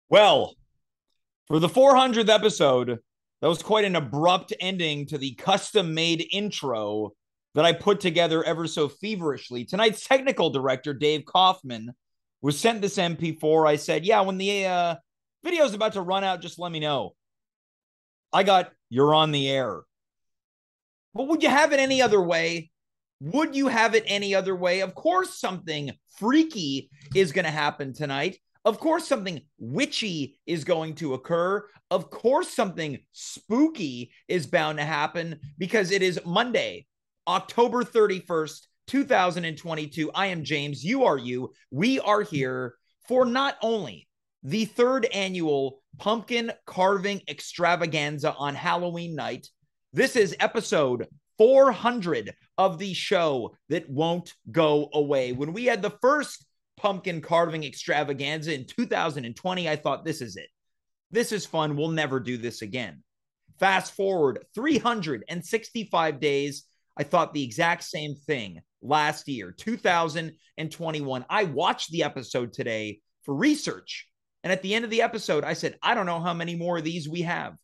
Well, for the 400th episode, that was quite an abrupt ending to the custom-made intro that I put together ever so feverishly. Tonight's technical director, Dave Kaufman, was sent this MP4. I said, yeah, when the video's about to run out, just let me know. I got, you're on the air. But would you have it any other way? Would you have it any other way? Of course, something freaky is going to happen tonight. Of course, something witchy is going to occur. Of course, something spooky is bound to happen because it is Monday, October 31st, 2022. I am James. You are you. We are here for not only the third annual Pumpkin Carving Extravaganza on Halloween night. This is episode 400 of the show that won't go away. When we had the first Pumpkin Carving Extravaganza in 2020, I thought, this is it. This is fun. We'll never do this again. Fast forward 365 days. I thought the exact same thing last year, 2021. I watched the episode today for research. And at the end of the episode, I said, I don't know how many more of these we have.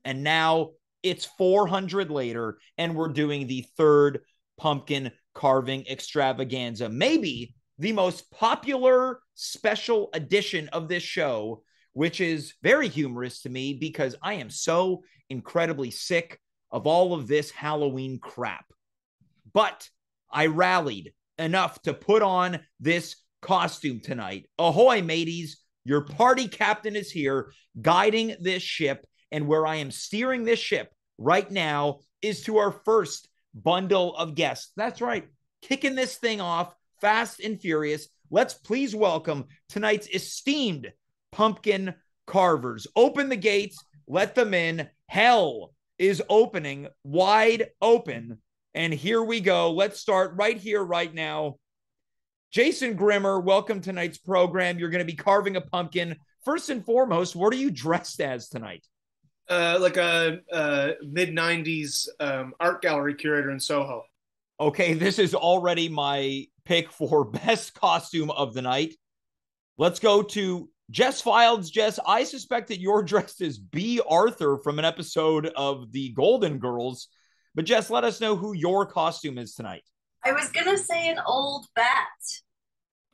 And now it's 400 later, and we're doing the third Pumpkin Carving Extravaganza. Maybe the most popular special edition of this show, which is very humorous to me because I am so incredibly sick of all of this Halloween crap. But I rallied enough to put on this costume tonight. Ahoy, mateys. Your party captain is here guiding this ship, and where I am steering this ship right now is to our first bundle of guests. That's right, kicking this thing off fast and furious. Let's please welcome tonight's esteemed pumpkin carvers. Open the gates, let them in. Hell is opening wide open, and here we go. Let's start right here, right now. Jason Grimmer, welcome to tonight's program. You're going to be carving a pumpkin. First and foremost, what are you dressed as tonight? Like a mid-90s art gallery curator in Soho. Okay, this is already my pick for best costume of the night. Let's go to Jess Fildes. Jess, I suspect that you're dressed as B. Arthur from an episode of The Golden Girls. But Jess, let us know who your costume is tonight. I was going to say an old bat.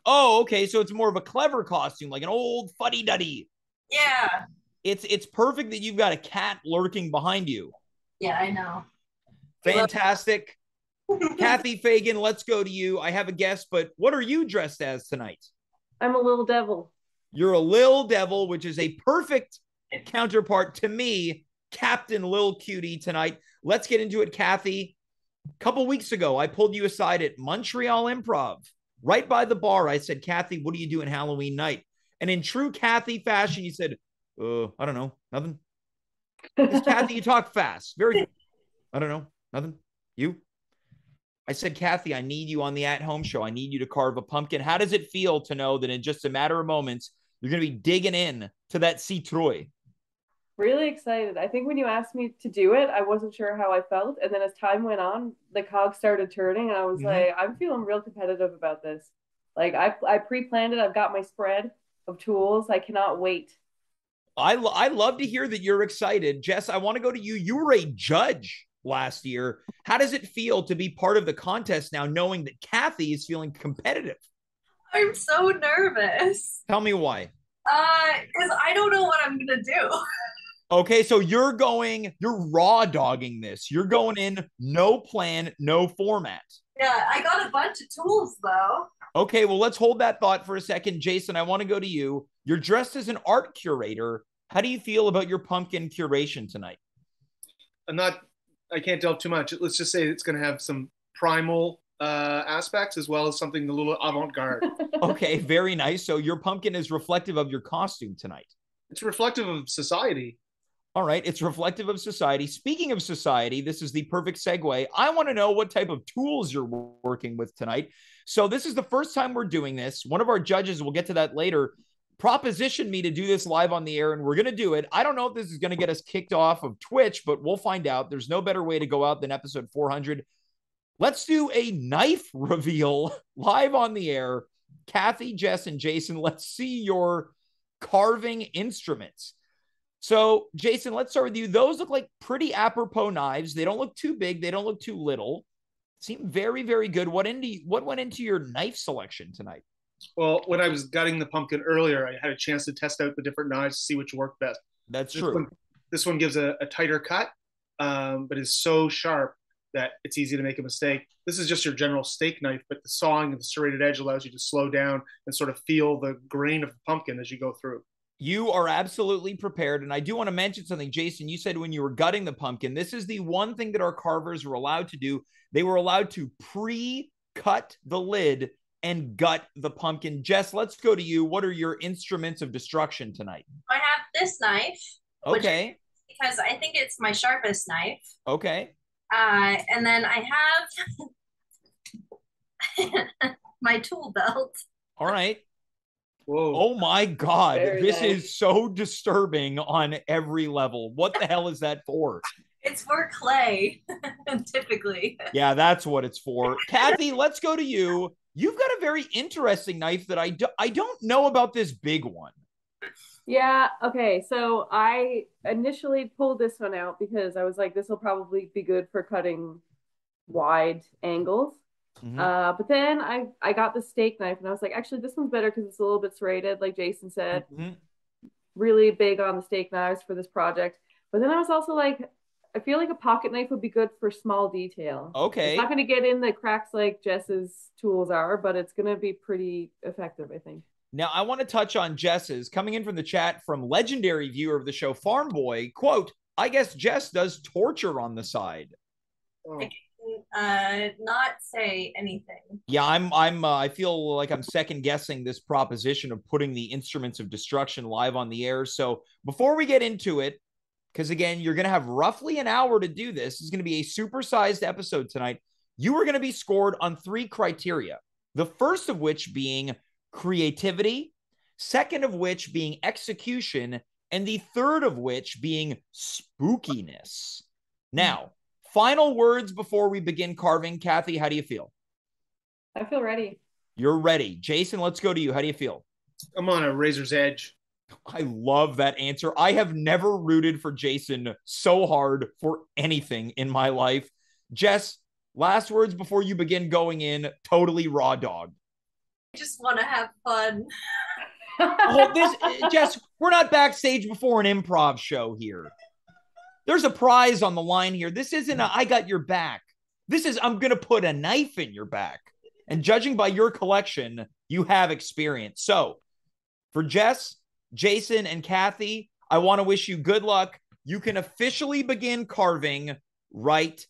Oh, okay, so it's more of a clever costume, like an old fuddy-duddy. Yeah. It's perfect that you've got a cat lurking behind you. Yeah, I know. Fantastic. Cathy Fagan, let's go to you. I have a guess, but what are you dressed as tonight? I'm a little devil. You're a Lil Devil, which is a perfect counterpart to me, Captain Lil Cutie tonight. Let's get into it, Cathy. A couple weeks ago, I pulled you aside at Montreal Improv. Right by the bar, I said, Cathy, what do you do on Halloween night? And in true Cathy fashion, you said, I don't know, nothing. Cathy, you talk fast. Very good. I don't know, nothing. You? I said, Cathy, I need you on the at-home show. I need you to carve a pumpkin. How does it feel to know that in just a matter of moments, you're going to be digging in to that citrouille? Really excited. I think when you asked me to do it, I wasn't sure how I felt. And then as time went on, the cogs started turning, and I was like, I'm feeling real competitive about this. Like, I pre-planned it. I've got my spread of tools. I cannot wait. I love to hear that you're excited. Jess, I want to go to you. You were a judge last year. How does it feel to be part of the contest now, knowing that Cathy is feeling competitive? I'm so nervous. Tell me why. Because I don't know what I'm going to do. Okay, so you're raw dogging this. You're going in, no plan, no format. Yeah, I got a bunch of tools though. Okay, well, let's hold that thought for a second. Jason, I want to go to you. You're dressed as an art curator. How do you feel about your pumpkin curation tonight? I can't delve too much. Let's just say it's going to have some primal aspects as well as something a little avant-garde. Okay, very nice. So your pumpkin is reflective of your costume tonight. It's reflective of society. All right, it's reflective of society. Speaking of society, this is the perfect segue. I want to know what type of tools you're working with tonight. So this is the first time we're doing this. One of our judges, we'll get to that later, propositioned me to do this live on the air, and we're going to do it. I don't know if this is going to get us kicked off of Twitch, but we'll find out. There's no better way to go out than episode 400. Let's do a knife reveal live on the air. Cathy, Jess, and Jason, let's see your carving instruments. So, Jason, let's start with you. Those look like pretty apropos knives. They don't look too big. They don't look too little. Seem very, very good. What went into your knife selection tonight? Well, when I was gutting the pumpkin earlier, I had a chance to test out the different knives to see which worked best. That's true. This one gives a tighter cut, but is so sharp that it's easy to make a mistake. This is just your general steak knife, but the sawing and the serrated edge allows you to slow down and sort of feel the grain of the pumpkin as you go through. You are absolutely prepared. And I do want to mention something, Jason. You said when you were gutting the pumpkin, this is the one thing that our carvers were allowed to do. They were allowed to pre-cut the lid and gut the pumpkin. Jess, let's go to you. What are your instruments of destruction tonight? I have this knife. Okay. Because I think it's my sharpest knife. Okay. And then I have my tool belt. All right. Whoa. Oh my God. Very This nice. is so disturbing on every level. What the hell is that for? It's for clay, typically. Yeah, that's what it's for. Cathy, let's go to you. You've got a very interesting knife that I don't know about this big one. Yeah, okay. So I initially pulled this one out because I was like, this will probably be good for cutting wide angles. Mhm. But then I got the steak knife and I was like, actually, this one's better because it's a little bit serrated, like Jason said. Mhm. Really big on the steak knives for this project. But then I was also like, I feel like a pocket knife would be good for small detail. Okay. It's not going to get in the cracks like Jess's tools are, but it's going to be pretty effective, I think. Now, I want to touch on Jess's coming in from the chat from legendary viewer of the show, Farm Boy. Quote, I guess Jess does torture on the side. Oh. Not say anything. Yeah, I feel like I'm second guessing this proposition of putting the instruments of destruction live on the air. So before we get into it, because again, you're going to have roughly an hour to do this. This is going to be a supersized episode tonight. You are going to be scored on 3 criteria. The first of which being creativity, second of which being execution, and the third of which being spookiness. Now, final words before we begin carving. Cathy, how do you feel? I feel ready. You're ready. Jason, let's go to you. How do you feel? I'm on a razor's edge. I love that answer. I have never rooted for Jason so hard for anything in my life. Jess, last words before you begin going in. Totally raw dog. I just want to have fun. Oh, Jess, we're not backstage before an improv show here. There's a prize on the line here. This isn't I got your back. This is I'm going to put a knife in your back. And judging by your collection, you have experience. So for Jess, Jason, and Cathy, I want to wish you good luck. You can officially begin carving right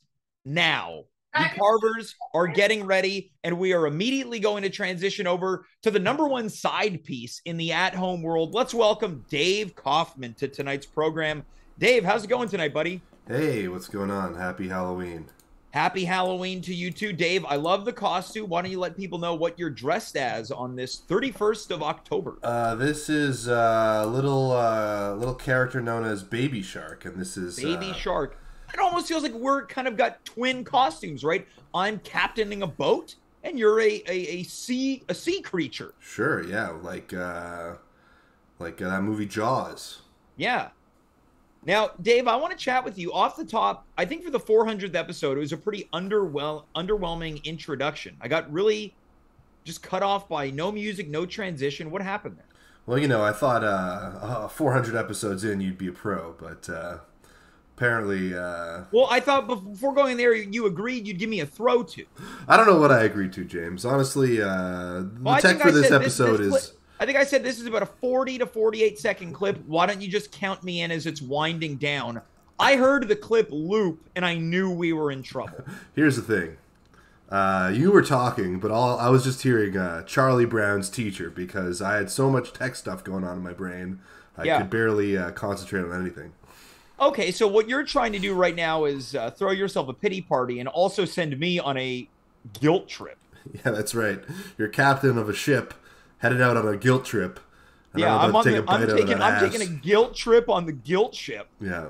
now. The carvers are getting ready, and we are immediately going to transition over to the #1 side piece in the at-home world. Let's welcome Dave Kaufman to tonight's program. Dave, how's it going tonight, buddy? Hey, what's going on? Happy Halloween. Happy Halloween to you too, Dave. I love the costume. Why don't you let people know what you're dressed as on this 31st of October? This is a little character known as Baby Shark, and this is Baby Shark. It almost feels like we're kind of got twin costumes, right? I'm captaining a boat, and you're a sea creature. Sure, yeah, like that movie Jaws. Yeah. Now, Dave, I want to chat with you off the top. I think for the 400th episode, it was a pretty underwhelming introduction. I got really just cut off by no music, no transition. What happened there? Well, you know, I thought 400 episodes in, you'd be a pro, but apparently, Well, I thought before going there, you agreed you'd give me a throw to. I don't know what I agreed to, James. Honestly, the tech for this episode is. I think I said this is about a 40 to 48 second clip. Why don't you just count me in as it's winding down? I heard the clip loop, and I knew we were in trouble. Here's the thing. You were talking, but I was just hearing Charlie Brown's teacher because I had so much tech stuff going on in my brain. I could barely concentrate on anything. Okay, so what you're trying to do right now is throw yourself a pity party and also send me on a guilt trip. Yeah, that's right. You're captain of a ship headed out on a guilt trip. Yeah, I'm taking a guilt trip on the guilt ship. Yeah.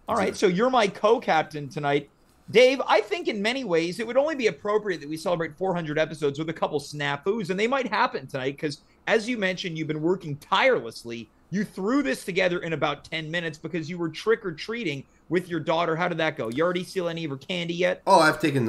All right, so you're my co-captain tonight. Dave, I think in many ways it would only be appropriate that we celebrate 400 episodes with a couple snafus, and they might happen tonight because, as you mentioned, you've been working tirelessly. You threw this together in about 10 minutes because you were trick-or-treating with your daughter. How did that go? You already steal any of her candy yet? Oh, I've taken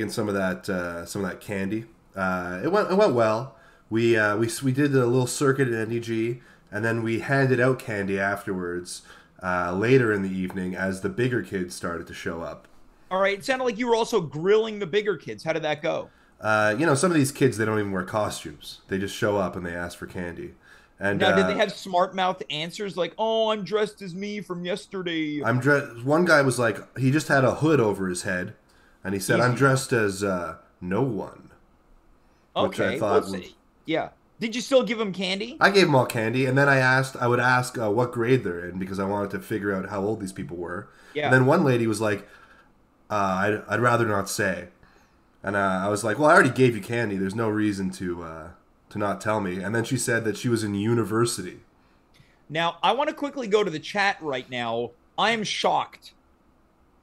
some of that candy. It went well. We did a little circuit at NEG, and then we handed out candy afterwards later in the evening as the bigger kids started to show up. All right. It sounded like you were also grilling the bigger kids. How did that go? You know, some of these kids, they don't even wear costumes. They just show up and they ask for candy. And now, did they have smart mouth answers like, "Oh, I'm dressed as me from yesterday"? One guy was like, he just had a hood over his head, and he said, "I'm dressed as no one." Okay. Which I thought yeah. Did you still give him candy? I gave them all candy, and then I would ask what grade they're in because I wanted to figure out how old these people were. Yeah. And then one lady was like, I'd rather not say. And I was like, well, I already gave you candy. There's no reason to not tell me. And then she said that she was in university. Now, I want to quickly go to the chat right now. I am shocked.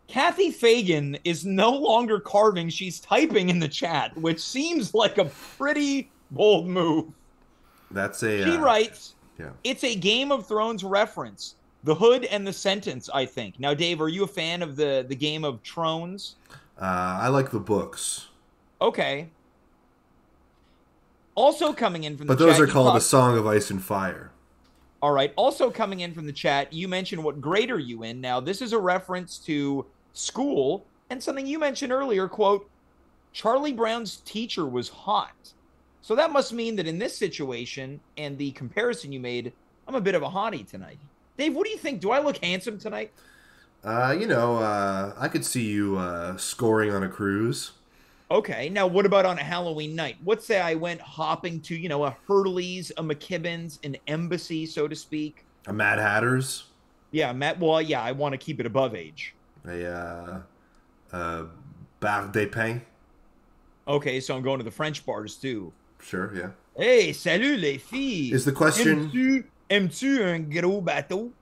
Cathy Fagan is no longer carving. She's typing in the chat, which seems like a pretty bold move. She writes, It's a Game of Thrones reference. The hood and the sentence, I think. Now, Dave, are you a fan of the Game of Thrones? I like the books. Okay. Also coming in from the chat. But those are called A Song of Ice and Fire. All right. Also coming in from the chat, you mentioned what grade are you in? Now, this is a reference to school and something you mentioned earlier, quote, Charlie Brown's teacher was hot. So that must mean that in this situation and the comparison you made, I'm a bit of a hottie tonight. Dave, what do you think? Do I look handsome tonight? I could see you scoring on a cruise. Okay. Now, what about on a Halloween night? Let's say I went hopping to, a Hurley's, a McKibben's, an Embassy, so to speak. A Mad Hatter's? Yeah, I want to keep it above age. A Bar des Pains? Okay, so I'm going to the French bars, too. Sure, yeah. Hey, salut les filles! Is the question... Aimes-tu un gros bateau?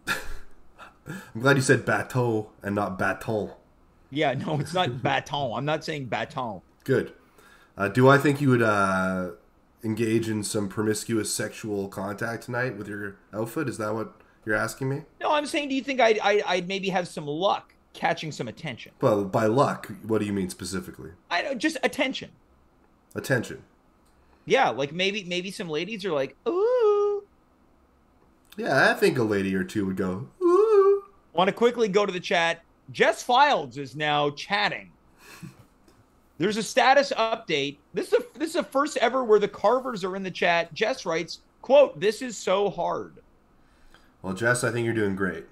I'm glad you said bateau and not baton. Yeah, no, it's not baton. I'm not saying baton. Good. Do I think you would engage in some promiscuous sexual contact tonight with your outfit? Is that what you're asking me? No, I'm saying, do you think I'd maybe have some luck catching some attention? Well, by luck, what do you mean specifically? Just attention. Attention. Yeah, like maybe some ladies are like, ooh. Yeah, I think a lady or two would go, ooh. Want to quickly go to the chat. Jess Fildes is now chatting. There's a status update. This is the first ever where the carvers are in the chat. Jess writes, quote, "This is so hard." Well, Jess, I think you're doing great.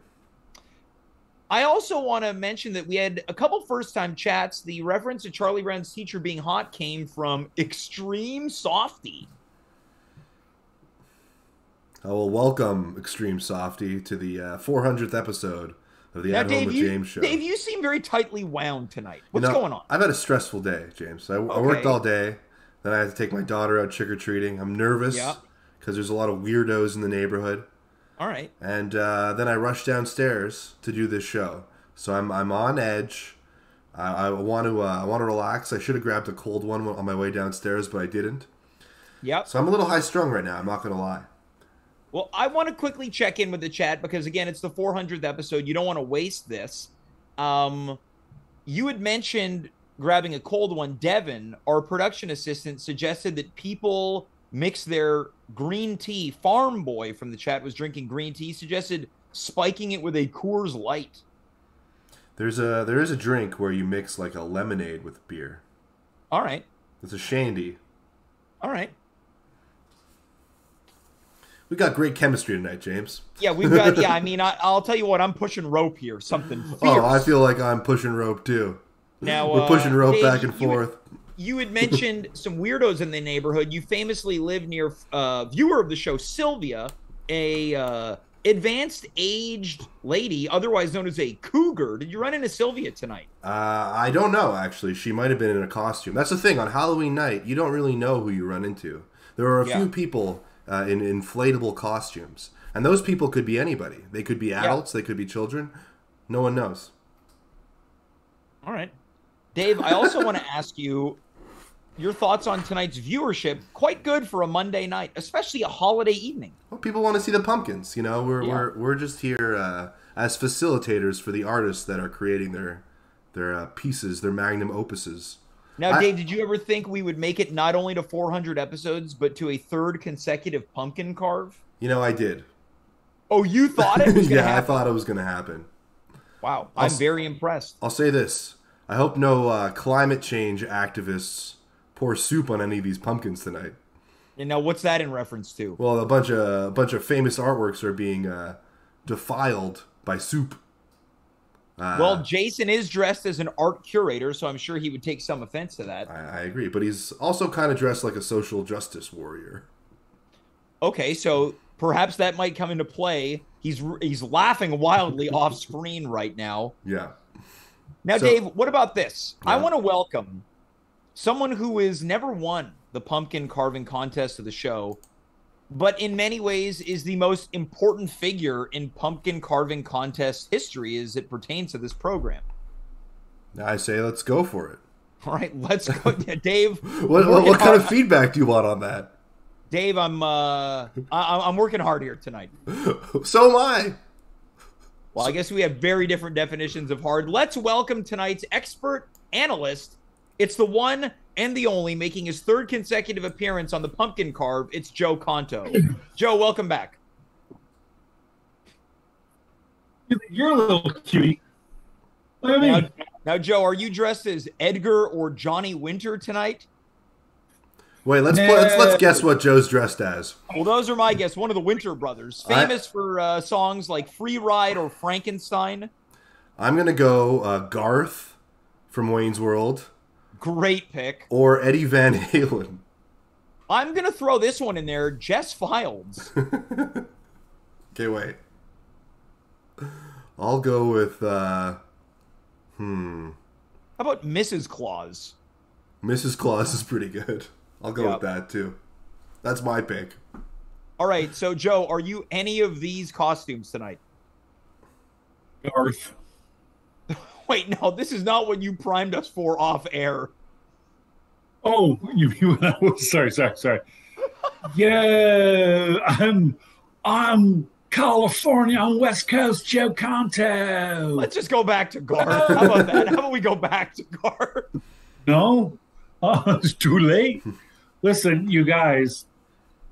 I also want to mention that we had a couple first-time chats. The reference to Charlie Brown's teacher being hot came from Extreme Softy. Oh, well, welcome, Extreme Softy, to the 400th episode of the At Home with James show. Dave, you seem very tightly wound tonight. What's going on? I've had a stressful day, James. I worked all day. Then I had to take my daughter out trick-or-treating. I'm nervous because there's a lot of weirdos in the neighborhood. All right. And then I rushed downstairs to do this show. So I'm on edge. I want to relax. I should have grabbed a cold one on my way downstairs, but I didn't. Yep. So I'm a little high-strung right now. I'm not going to lie. Well, I want to quickly check in with the chat because, again, it's the 400th episode. You don't want to waste this. You had mentioned grabbing a cold one. Devin, our production assistant, suggested that people mix their green tea. Farm Boy from the chat was drinking green tea, suggested spiking it with a Coors Light. There is a drink where you mix like a lemonade with beer. All right. It's a shandy. All right. We got great chemistry tonight, James. Yeah, we've got. Yeah, I mean, I'll tell you what. I'm pushing rope here. Something fierce. Oh, I feel like I'm pushing rope too. Now we're pushing rope Dave, back and forth. You had mentioned some weirdos in the neighborhood. You famously live near viewer of the show Sylvia, a advanced aged lady, otherwise known as a cougar. Did you run into Sylvia tonight? I don't know, actually. She might have been in a costume. That's the thing. On Halloween night, you don't really know who you run into. There are a few people in inflatable costumes. And those people could be anybody. They could be adults. They could be children. No one knows. All right. Dave, I also want to ask you your thoughts on tonight's viewership. Quite good for a Monday night, especially a holiday evening. Well, people want to see the pumpkins. You know, we're just here as facilitators for the artists that are creating their pieces, their magnum opuses. Now, Dave, did you ever think we would make it not only to 400 episodes, but to a third consecutive pumpkin carve? You know, I did. Oh, you thought it was going to happen? Yeah, I thought it was going to happen. Wow, I'm very impressed. I'll say this. I hope no climate change activists pour soup on any of these pumpkins tonight. And now, what's that in reference to? Well, a bunch of famous artworks are being defiled by soup. Well, Jason is dressed as an art curator, so I'm sure he would take some offense to that. I agree, but he's also kind of dressed like a social justice warrior. Okay, so perhaps that might come into play. He's laughing wildly off screen right now. Yeah. Now, Dave, what about this? Yeah. I want to welcome someone who has never won the pumpkin carving contest of the show, but in many ways is the most important figure in pumpkin carving contest history as it pertains to this program. I say let's go for it. All right, let's go. Dave, what kind of feedback do you want on that? Dave, I'm working hard here tonight. So am I. Well, I guess we have very different definitions of hard. Let's welcome tonight's expert analyst. It's the one and the only, making his third consecutive appearance on the Pumpkin Carve. It's Joe Conto. Joe, welcome back. You're a little cutie. What do you mean? Now, Joe, are you dressed as Edgar or Johnny Winter tonight? Wait, let's guess what Joe's dressed as. Well, those are my guess. One of the Winter brothers, famous for songs like Free Ride or Frankenstein. I'm gonna go Garth from Wayne's World. Great pick. Or Eddie Van Halen. I'm gonna throw this one in there. Jess Fildes. Okay, wait. I'll go with How about Mrs. Claus? Mrs. Claus is pretty good. I'll go with that, too. That's my pick. All right, so, Joe, are you any of these costumes tonight? Garth. Wait, no, this is not what you primed us for off air. Oh, sorry. Yeah, I'm California on West Coast, Joe Conto. Let's just go back to Garth. How about that? How about we go back to Garth? No, it's too late. Listen, you guys,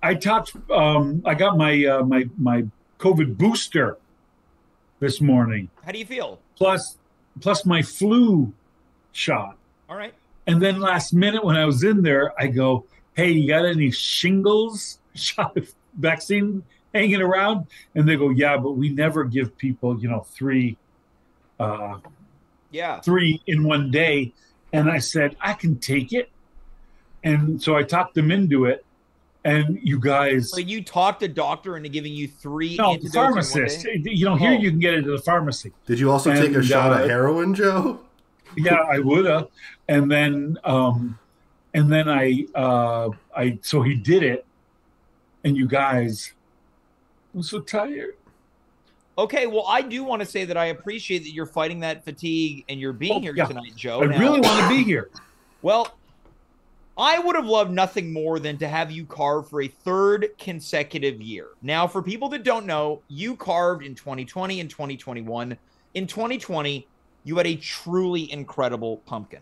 I got my my COVID booster this morning. How do you feel? Plus my flu shot. All right. And then last minute when I was in there, I go, hey, you got any shingles shot vaccine hanging around? And they go, yeah, but we never give people, three in one day. And I said, I can take it. And so I talked them into it. And you guys... So you talked a doctor into giving you 3 No, antidotes pharmacist. In one day? Here you can get it at the pharmacy. Did you also take a shot of heroin, Joe? Yeah, I would have. And then so he did it. And you guys, I'm so tired. Okay, well, I do want to say that I appreciate that you're fighting that fatigue and you're being here tonight, Joe. I really want to be here. Well, I would have loved nothing more than to have you carve for a third consecutive year. Now, for people that don't know, you carved in 2020 and 2021. In 2020, you had a truly incredible pumpkin.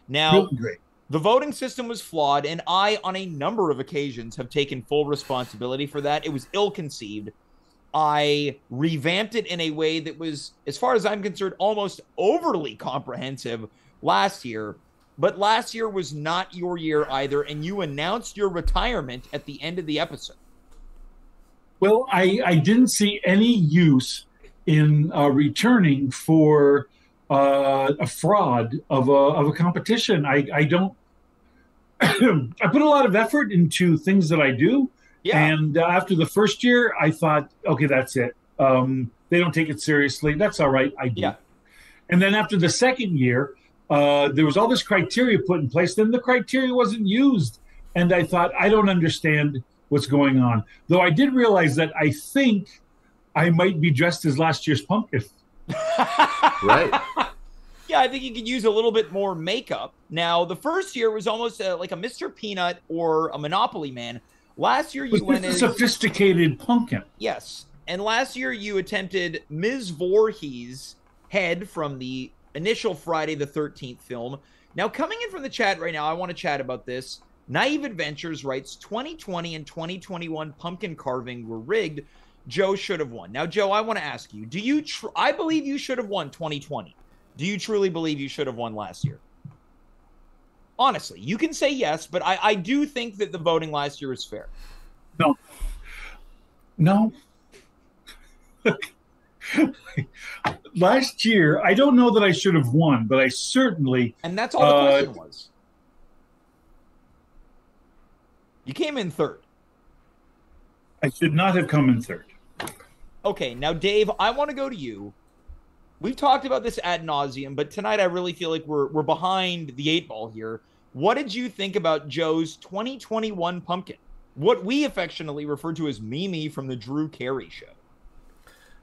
Now, really great. The voting system was flawed, and I, on a number of occasions, have taken full responsibility for that. It was ill-conceived. I revamped it in a way that was, as far as I'm concerned, almost overly comprehensive last year. But last year was not your year either, and you announced your retirement at the end of the episode. Well, I didn't see any use in returning for a fraud of a competition. I don't. I put a lot of effort into things that I do. Yeah. And after the first year, I thought, okay, that's it. They don't take it seriously. That's all right. I do. Yeah. And then after the second year, there was all this criteria put in place. Then the criteria wasn't used. And I thought, I don't understand what's going on. Though I did realize that I think I might be dressed as last year's pumpkin. Right. Yeah, I think you could use a little bit more makeup. Now, the first year was almost like a Mr. Peanut or a Monopoly Man. Last year you went as a sophisticated pumpkin. Yes. And last year you attempted Ms. Voorhees' head from the initial Friday the 13th film. Now, coming in from the chat right now, I want to chat about this. Naive Adventures writes, 2020 and 2021 pumpkin carving were rigged. Joe should have won. Now, Joe, I want to ask you, I believe you should have won 2020. Do you truly believe you should have won last year? Honestly, you can say yes, but I do think that the voting last year was fair. No. Last year, I don't know that I should have won, but I certainly... And that's all the question was. You came in third. I should not have come in third. Okay, now, Dave, I want to go to you. We've talked about this ad nauseum, but tonight I really feel like we're behind the 8 ball here. What did you think about Joe's 2021 pumpkin? What we affectionately refer to as Mimi from the Drew Carey Show.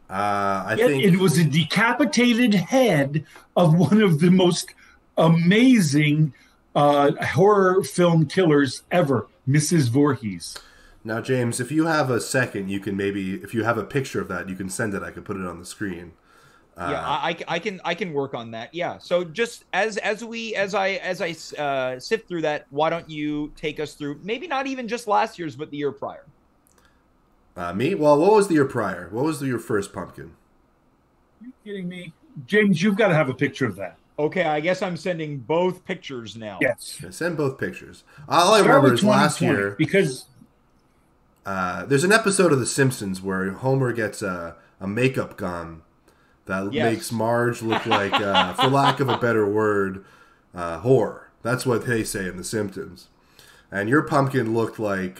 I think it was a decapitated head of one of the most amazing horror film killers ever, Mrs. Voorhees. Now, James, if you have a second, you can maybe, if you have a picture of that, you can send it. I can put it on the screen. I can work on that. Yeah. So just as I sift through that, why don't you take us through maybe not even just last year's, but the year prior? Me? Well, what was the year prior? What was your first pumpkin? Are you kidding me? James, you've got to have a picture of that. Okay, I guess I'm sending both pictures now. Yes. Okay, send both pictures. All I remember is last year. Because there's an episode of The Simpsons where Homer gets a makeup gun that makes Marge look like, for lack of a better word, whore. That's what they say in The Simpsons. And your pumpkin looked like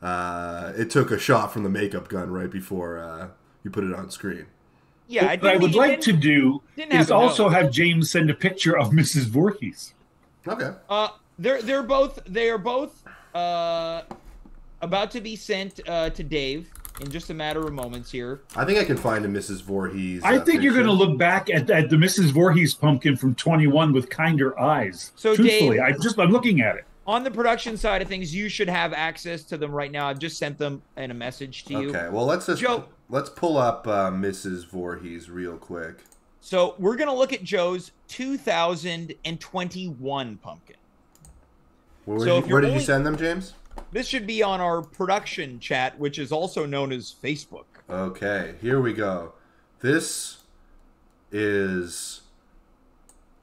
it took a shot from the makeup gun right before you put it on screen. Yeah, what I would like to do is also have James send a picture of Mrs. Voorhees. Okay. They are both about to be sent to Dave in just a matter of moments here. I think I can find a Mrs. Voorhees. I think you're going to look back at the Mrs. Voorhees pumpkin from 21 with kinder eyes. So, truthfully, Dave, I'm looking at it. On the production side of things, you should have access to them right now. I've just sent them in a message to you. Okay, well, let's pull up Mrs. Voorhees real quick. So we're going to look at Joe's 2021 pumpkin. Where did you send them, James? This should be on our production chat, which is also known as Facebook. Okay, here we go. This is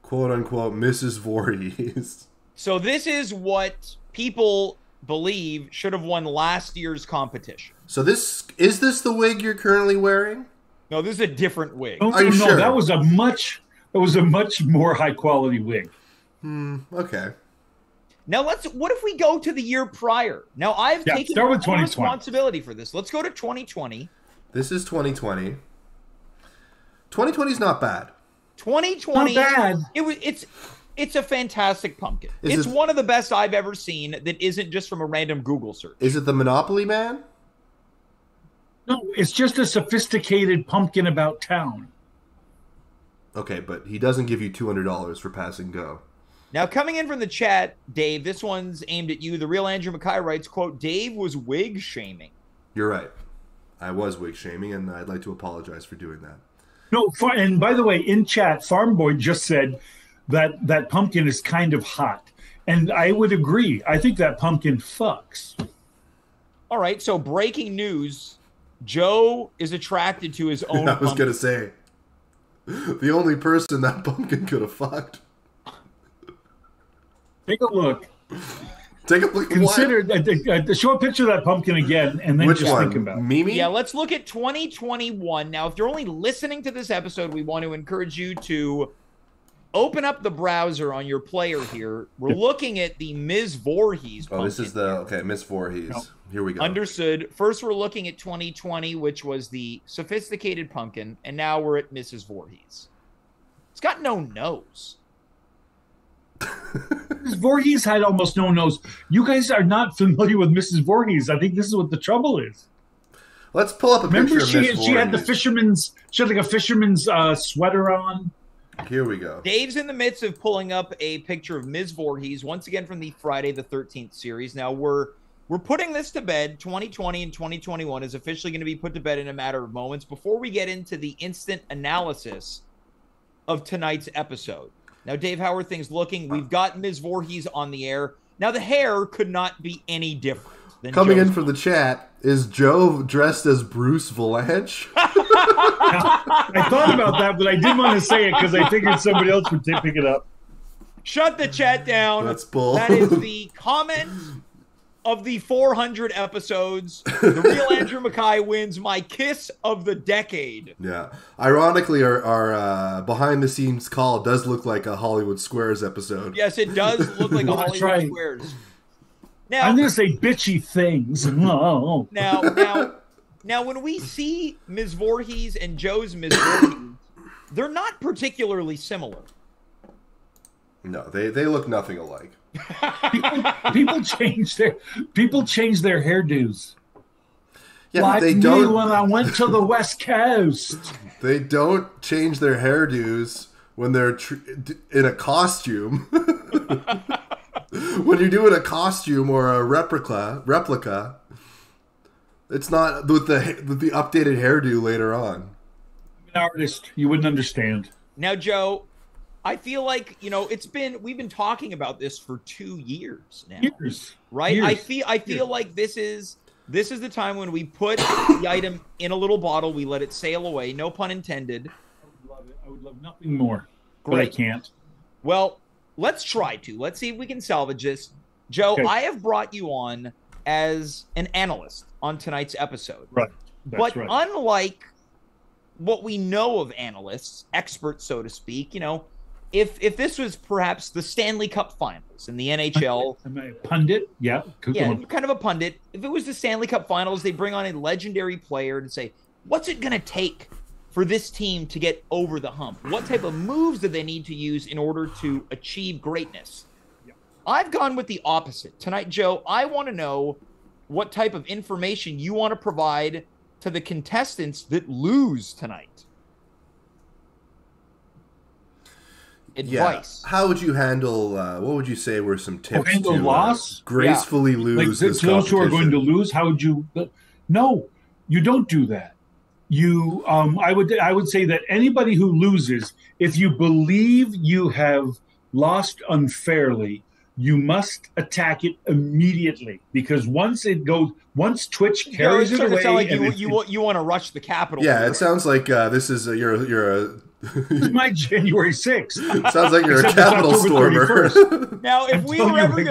quote-unquote Mrs. Voorhees. So this is what people believe should have won last year's competition. So is this the wig you're currently wearing? No, this is a different wig. Are you sure? That was a much more high quality wig. Okay. Now what if we go to the year prior? Now I've taken responsibility for this. Let's go to 2020. This is 2020. 2020 is not bad. 2020 not bad. It's a fantastic pumpkin. It's one of the best I've ever seen that isn't just from a random Google search. Is it the Monopoly Man? No, it's just a sophisticated pumpkin about town. Okay, but he doesn't give you $200 for pass and go. Now, coming in from the chat, Dave, this one's aimed at you. The real Andrew Mackay writes, quote, Dave was wig shaming. You're right. I was wig shaming, and I'd like to apologize for doing that. No, and by the way, in chat, Farm Boy just said that pumpkin is kind of hot. And I would agree. I think that pumpkin fucks. All right, so breaking news. Joe is attracted to his own I was going to say, the only person that pumpkin could have fucked. Take a look. Take a look. Consider show a picture of that pumpkin again, and then Which just one? think about it. Mimi? Yeah, let's look at 2021. Now, if you're only listening to this episode, we want to encourage you to open up the browser on your player here. We're looking at the Ms. Voorhees pumpkin. Oh, this is the, Ms. Voorhees. No. Here we go. Understood. First, we're looking at 2020, which was the sophisticated pumpkin, and now we're at Mrs. Voorhees. It's got no nose. Mrs. Voorhees had almost no nose. You guys are not familiar with Mrs. Voorhees. I think this is what the trouble is. Let's pull up a picture of Ms. Voorhees. She had the fisherman's. She had like a fisherman's sweater on. Here we go. Dave's in the midst of pulling up a picture of Ms. Voorhees, once again from the Friday the 13th series. Now we're putting this to bed. 2020 and 2021 is officially going to be put to bed in a matter of moments. Before we get into the instant analysis of tonight's episode. Now, Dave, how are things looking? We've got Ms. Voorhees on the air. Now, the hair could not be any different than Coming Joe's in from the chat, is Joe dressed as Bruce Valanche? I thought about that, but I didn't want to say it because I figured somebody else would pick it up. Shut the chat down. That's bull. That is the comment of the 400 episodes. The real Andrew Mackay wins my kiss of the decade. Yeah. Ironically, our behind-the-scenes call does look like a Hollywood Squares episode. Yes, it does look like a Hollywood Squares. Now, I'm going to say bitchy things. No. Now, when we see Ms. Voorhees and Joe's Ms. Voorhees, they're not particularly similar. No, they look nothing alike. people change their hairdos. Yeah, like they me don't. When I went to the West Coast. They don't change their hairdos when they're in a costume. When you're doing a costume or a replica, it's not with the updated hairdo later on. An artist, you wouldn't understand. Now, Joe, I feel like, we've been talking about this for 2 years now. Right? Years. I feel like this is the time when we put the item in a little bottle, we let it sail away, no pun intended. I would love it. I would love nothing more. Great. But I can't. Well, let's try to. Let's see if we can salvage this. Joe, okay. I have brought you on as an analyst on tonight's episode. Right. But unlike what we know of analysts, experts, so to speak, if this was perhaps the Stanley Cup Finals in the NHL. Am I a pundit? Yeah. Kind of a pundit. If it was the Stanley Cup Finals, they bring on a legendary player to say, what's it going to take for this team to get over the hump? What type of moves do they need to use in order to achieve greatness? Yeah. I've gone with the opposite. Tonight, Joe, I want to know what type of information you want to provide to the contestants that lose tonight. Advice. Yeah. How would you handle, what would you say were some tips handle to loss? Gracefully lose this those who are going to lose, how would you... No, you don't do that. You, I would say that anybody who loses, if you believe you have lost unfairly, you must attack it immediately, because once Twitch carries it away, like you want to rush the Capitol. Yeah, it sounds like this is you're a. It's my January 6th. Sounds like you're a Capitol stormer. Now, if we were ever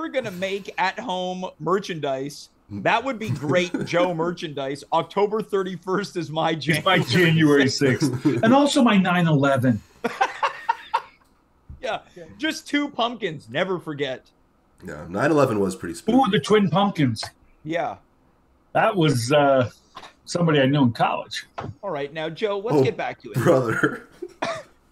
going to make at home merchandise, that would be great Joe merchandise. October 31st is my January. It's my January 6th. And also my 9/11. Yeah, just 2 pumpkins. Never forget. Yeah, 9/11 was pretty spooky. Ooh, the twin pumpkins. Yeah. That was somebody I know in college. All right, now, Joe, let's get back to it. Brother.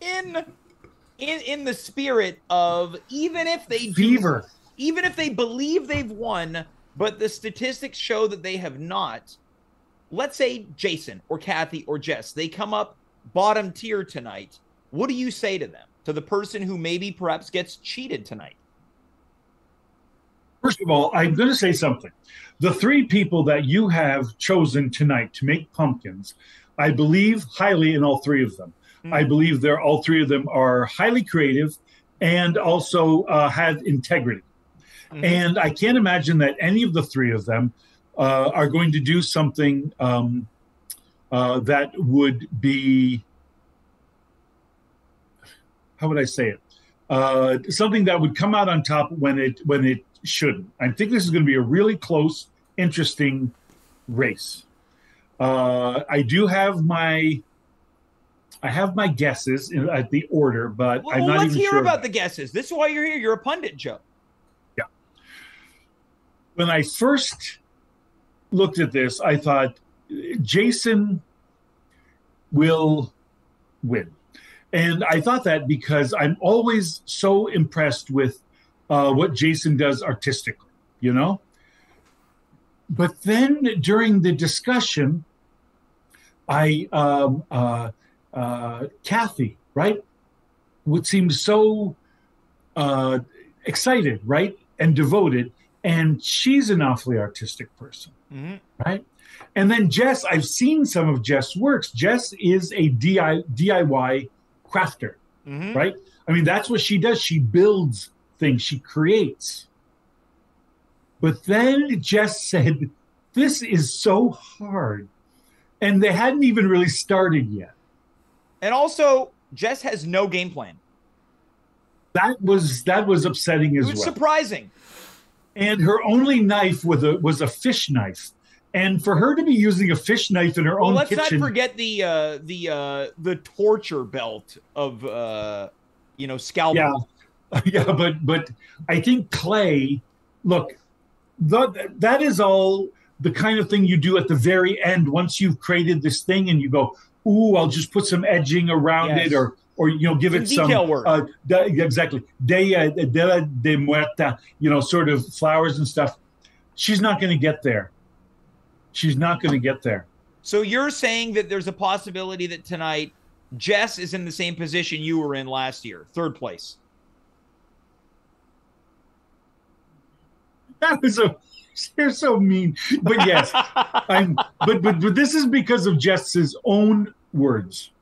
In the spirit of even if they believe they've won, but the statistics show that they have not, let's say Jason or Cathy or Jess, they come up bottom tier tonight. What do you say to them? To the person who maybe perhaps gets cheated tonight? First of all, I'm going to say something. The 3 people that you have chosen tonight to make pumpkins, I believe highly in all 3 of them. I believe all 3 of them are highly creative and also had integrity. Mm-hmm. And I can't imagine that any of the three of them are going to do something that would be, how would I say it? Something that would come out on top when it shouldn't. I think this is going to be a really close, interesting race. I do have my guesses at the order, but I'm not even sure. Let's hear about the guesses. This is why you're here. You're a pundit, Joe. Yeah. When I first looked at this, I thought Jason will win. And I thought that because I'm always so impressed with what Jason does artistically, you know? But then during the discussion, Cathy, right, would seem so excited, right, and devoted, and she's an awfully artistic person, mm-hmm. right? And then Jess, I've seen some of Jess' works. Jess is a DIY crafter, mm-hmm. right? I mean, that's what she does. She builds things, she creates. But then Jess said, this is so hard. And they hadn't even really started yet. And also, Jess has no game plan. That was upsetting as well. It was surprising. And her only knife was a fish knife. And for her to be using a fish knife in her own kitchen. Let's not forget the torture belt of scalpel. Yeah, but I think clay. Look, that is all the kind of thing you do at the very end once you've created this thing, and you go, "Ooh, I'll just put some edging around it, or give it some detail work." Exactly, de muerta, sort of flowers and stuff. She's not going to get there. She's not going to get there. So you're saying that there's a possibility that tonight Jess is in the same position you were in last year, third place. You're so mean. But yes, but this is because of Jess's own words.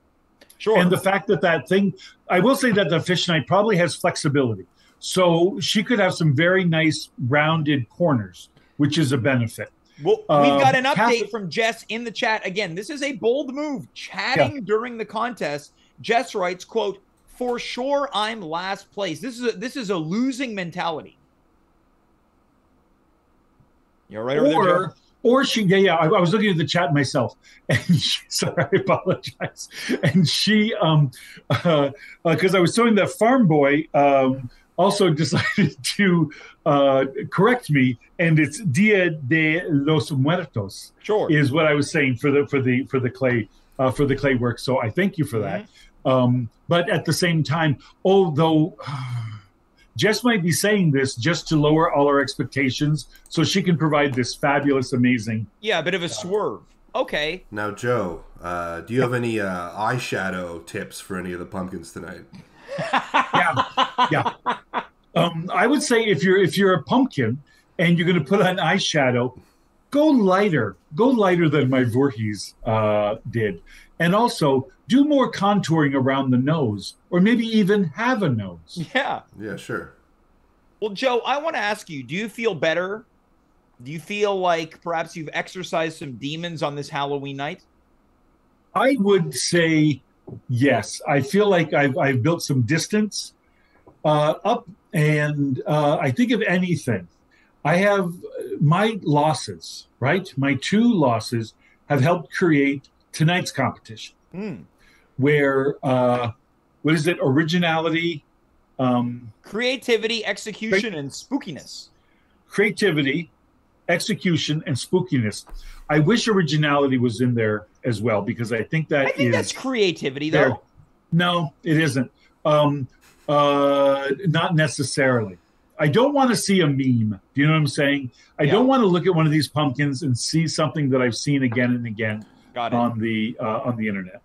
Sure. And the fact that thing, I will say that the fish knife probably has flexibility. So she could have some very nice rounded corners, which is a benefit. Well, we've got an update from Jess in the chat. Again, this is a bold move. Chatting during the contest, Jess writes, quote, "For sure I'm last place." This is a losing mentality. You're right over there, Joe? Or she, I was looking at the chat myself, and sorry, I apologize. And she, because I was showing that farm boy, also decided to correct me, and it's Dia de los Muertos. Sure, is what I was saying for the clay work. So I thank you for that. Mm-hmm. But at the same time, although Jess might be saying this just to lower all our expectations, so she can provide this fabulous, amazing. Yeah, a bit of a swerve. Okay. Now, Joe, do you have any eyeshadow tips for any of the pumpkins tonight? Yeah. I would say if you're a pumpkin and you're going to put on eyeshadow, go lighter than my Voorhees did, and also do more contouring around the nose, or maybe even have a nose. Yeah, sure. Well, Joe, I want to ask you: do you feel better? Do you feel like perhaps you've exorcised some demons on this Halloween night? I would say yes. I feel like I've built some distance up, and I think if anything, I have my losses, right? My 2 losses have helped create tonight's competition, where what is it? Originality, creativity, execution, and spookiness. Creativity, execution, and spookiness. I wish originality was in there as well, because I think that's creativity, though. No, it isn't. Not necessarily. I don't want to see a meme. Do you know what I'm saying? I don't want to look at one of these pumpkins and see something that I've seen again and again on the internet.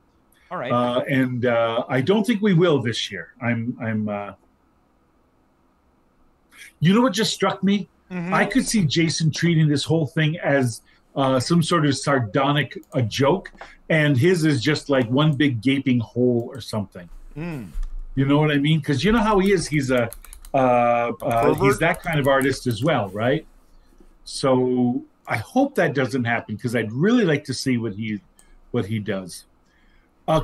All right. And I don't think we will this year. You know what just struck me? Mm-hmm. I could see Jason treating this whole thing as some sort of sardonic joke, and his is just like one big gaping hole or something. You know what I mean? Because you know how he is. He's he's that kind of artist as well, right? So I hope that doesn't happen because I'd really like to see what he does.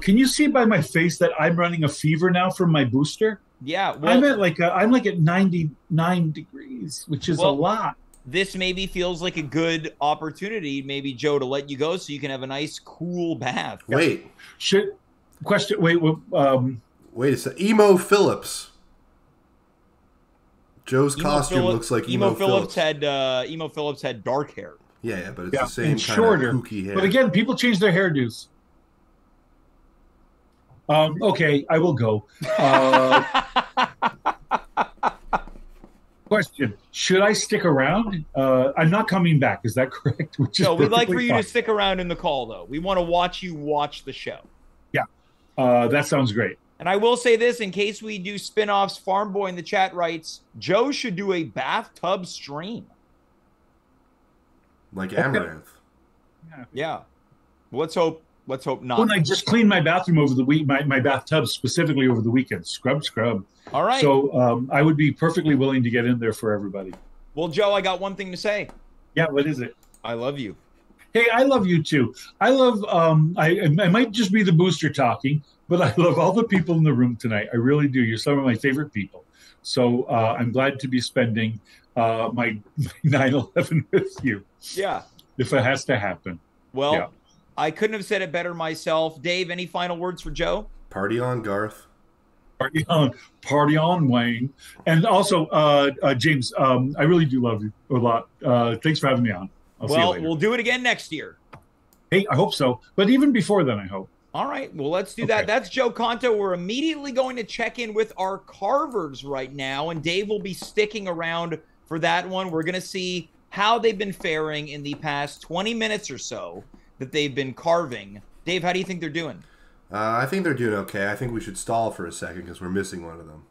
Can you see by my face that I'm running a fever now from my booster? Yeah, well, I'm like at 99 degrees, which is a lot. This maybe feels like a good opportunity, maybe Joe, to let you go so you can have a nice cool bath. Wait. Wait a second. Emo Phillips. Joe's costume looks like Emo Phillips. Emo Phillips had dark hair. Yeah, but it's the same kind shorter, of kooky hair. But again, people change their hairdos. Okay, I will go. Question: should I stick around? I'm not coming back. Is that correct? No, we'd like for you to stick around in the call, though. We want to watch you watch the show. Yeah, that sounds great. And I will say this, in case we do spin-offs, Farm Boy in the chat writes, Joe should do a bathtub stream. Like Amaranth. Yeah. Let's hope not. When I just cleaned my bathroom over the week, my bathtub specifically over the weekend. Scrub. All right. So I would be perfectly willing to get in there for everybody. Well, Joe, I got one thing to say. Yeah, what is it? I love you. Hey, I love you too. I love, I might just be the booster talking, but I love all the people in the room tonight. I really do. You're some of my favorite people. So I'm glad to be spending my 9/11 with you. Yeah. If it has to happen. Well, yeah. I couldn't have said it better myself. Dave, any final words for Joe? Party on, Garth. Party on, Wayne. And also, James, I really do love you a lot. Thanks for having me on. I'll see you later. We'll do it again next year. Hey, I hope so. But even before then, I hope. All right. Well, let's do that. That's Joe Conto. We're immediately going to check in with our carvers right now, and Dave will be sticking around for that one. We're going to see how they've been faring in the past 20 minutes or so that they've been carving. Dave, how do you think they're doing? I think they're doing okay. I think we should stall for a second because we're missing one of them.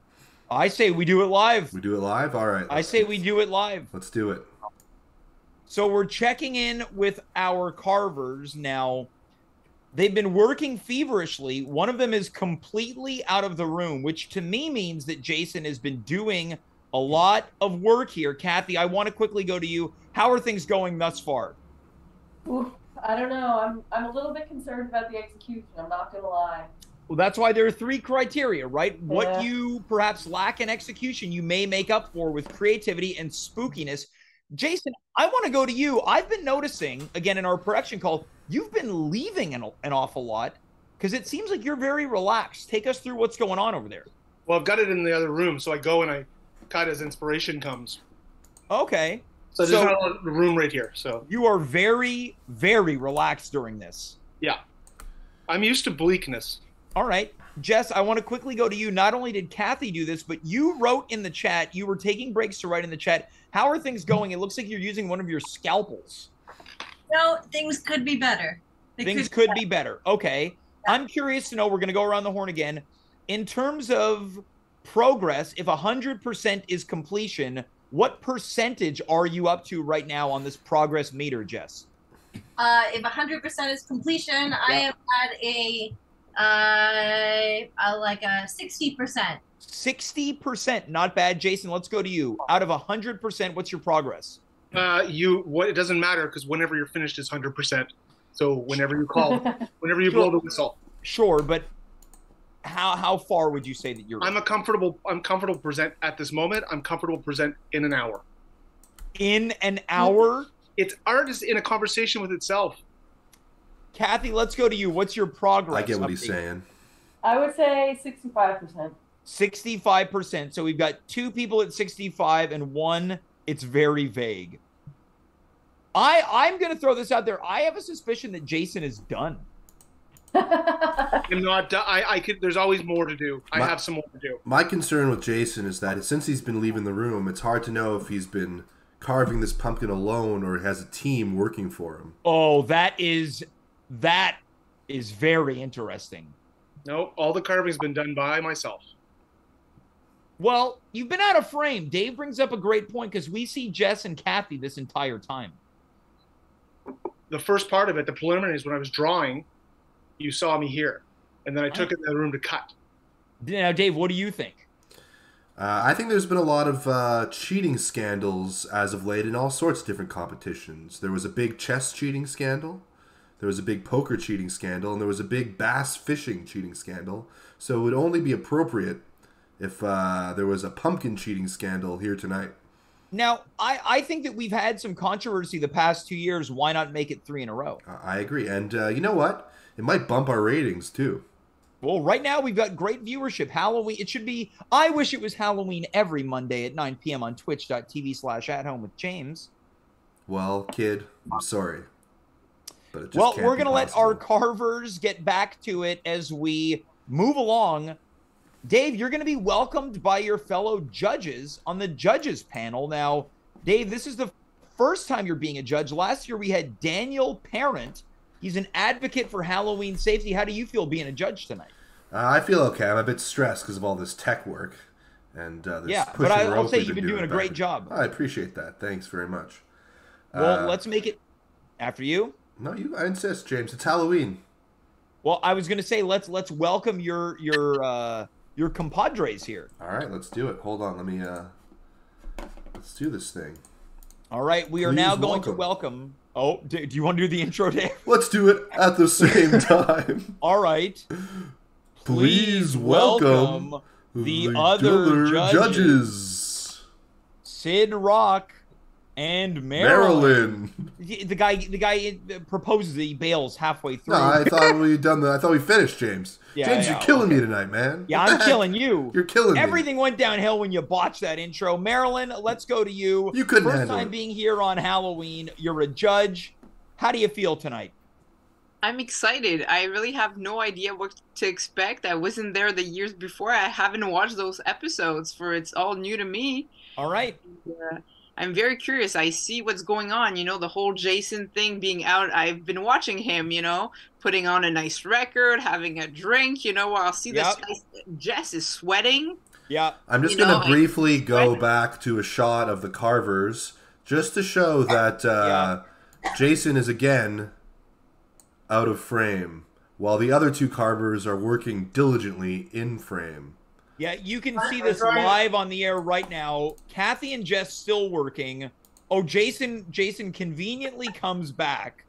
I say we do it live. We do it live? All right. I say we do it live. Let's do it. So we're checking in with our carvers now. They've been working feverishly. One of them is completely out of the room, which to me means that Jason has been doing a lot of work here. Cathy, I want to quickly go to you. How are things going thus far? Ooh, I don't know. I'm a little bit concerned about the execution. I'm not going to lie. Well, that's why there are 3 criteria, right? Yeah. What you perhaps lack in execution, you may make up for with creativity and spookiness. Jason, I want to go to you. I've been noticing, again, in our production call, you've been leaving an awful lot because it seems like you're very relaxed. Take us through what's going on over there. Well, I've got it in the other room, so I go and I cut as inspiration comes. Okay. So there's not a room right here. So you are very, very relaxed during this. Yeah. I'm used to bleakness. All right. Jess, I want to quickly go to you. Not only did Cathy do this, but you wrote in the chat, you were taking breaks to write in the chat. How are things going? It looks like you're using one of your scalpels. No, things could be better. Things could be better. Okay. Yeah. I'm curious to know, we're going to go around the horn again. In terms of progress, if 100% is completion, what percentage are you up to right now on this progress meter, Jess? If 100% is completion, I am at like a 60%. 60%, not bad. Jason, let's go to you. Out of 100%, what's your progress? It doesn't matter because whenever you're finished is 100%. So whenever you call, whenever you blow the whistle. Sure, but how far would you say that you're? I'm comfortable present at this moment. I'm comfortable present in an hour. In an hour? It's art is in a conversation with itself. Cathy, let's go to you. What's your progress? I get what he's saying. I would say 65%. 65%. So we've got 2 people at 65 and 1, it's very vague. I'm going to throw this out there. I have a suspicion that Jason is done. I'm not. I could. There's always more to do. I have some more to do. My concern with Jason is that since he's been leaving the room, it's hard to know if he's been carving this pumpkin alone or has a team working for him. Oh, that is very interesting. No, all the carving's been done by myself. Well, you've been out of frame. Dave brings up a great point because we see Jess and Cathy this entire time. The first part of it, the preliminaries, when I was drawing, you saw me here. And then I took it in the room to cut. Now, Dave, what do you think? I think there's been a lot of cheating scandals as of late in all sorts of different competitions. There was a big chess cheating scandal. There was a big poker cheating scandal. And there was a big bass fishing cheating scandal. So it would only be appropriate if there was a pumpkin cheating scandal here tonight. Now, I think that we've had some controversy the past 2 years. Why not make it 3 in a row? I agree. And you know what? It might bump our ratings, too. Well, right now we've got great viewership. Halloween, it should be, I wish it was Halloween every Monday at 9 p.m. on twitch.tv/athomewithjames. Well, kid, I'm sorry. But it just we're going to let our carvers get back to it as we move along. Dave, you're going to be welcomed by your fellow judges on the judges panel. Now, Dave, this is the first time you're being a judge. Last year we had Daniel Parent. He's an advocate for Halloween safety. How do you feel being a judge tonight? I feel okay. I'm a bit stressed because of all this tech work. And this but I'll say you've been doing a great job. I appreciate that. Thanks very much. Well, let's make it after you. No, I insist, James. It's Halloween. Well, I was going to say let's welcome your compadres here. All right, let's do it. Hold on, let's do this thing. All right, we are now going to welcome. Oh, do you want to do the intro, Dave? Let's do it at the same time. All right. Please welcome the other judges. Syd Roc and Marilyn. The guy proposes that he bails halfway through. No, I thought I thought we finished, James. James, you're killing me tonight, man. Yeah, I'm killing you. You're killing me. Everything went downhill when you botched that intro. Marilyn, let's go to you. You couldn't handle it. First time being here on Halloween. You're a judge. How do you feel tonight? I'm excited. I really have no idea what to expect. I wasn't there the years before. I haven't watched those episodes, it's all new to me. All right. I'm very curious. I see what's going on, the whole Jason thing being out. I've been watching him, putting on a nice record, having a drink, while I'll see this Jess is sweating. Yeah. I'm just going to briefly go back to a shot of the carvers just to show that Jason is again out of frame while the other two carvers are working diligently in frame. Yeah, you can see this live on the air right now. Cathy and Jess still working. Oh, Jason conveniently comes back.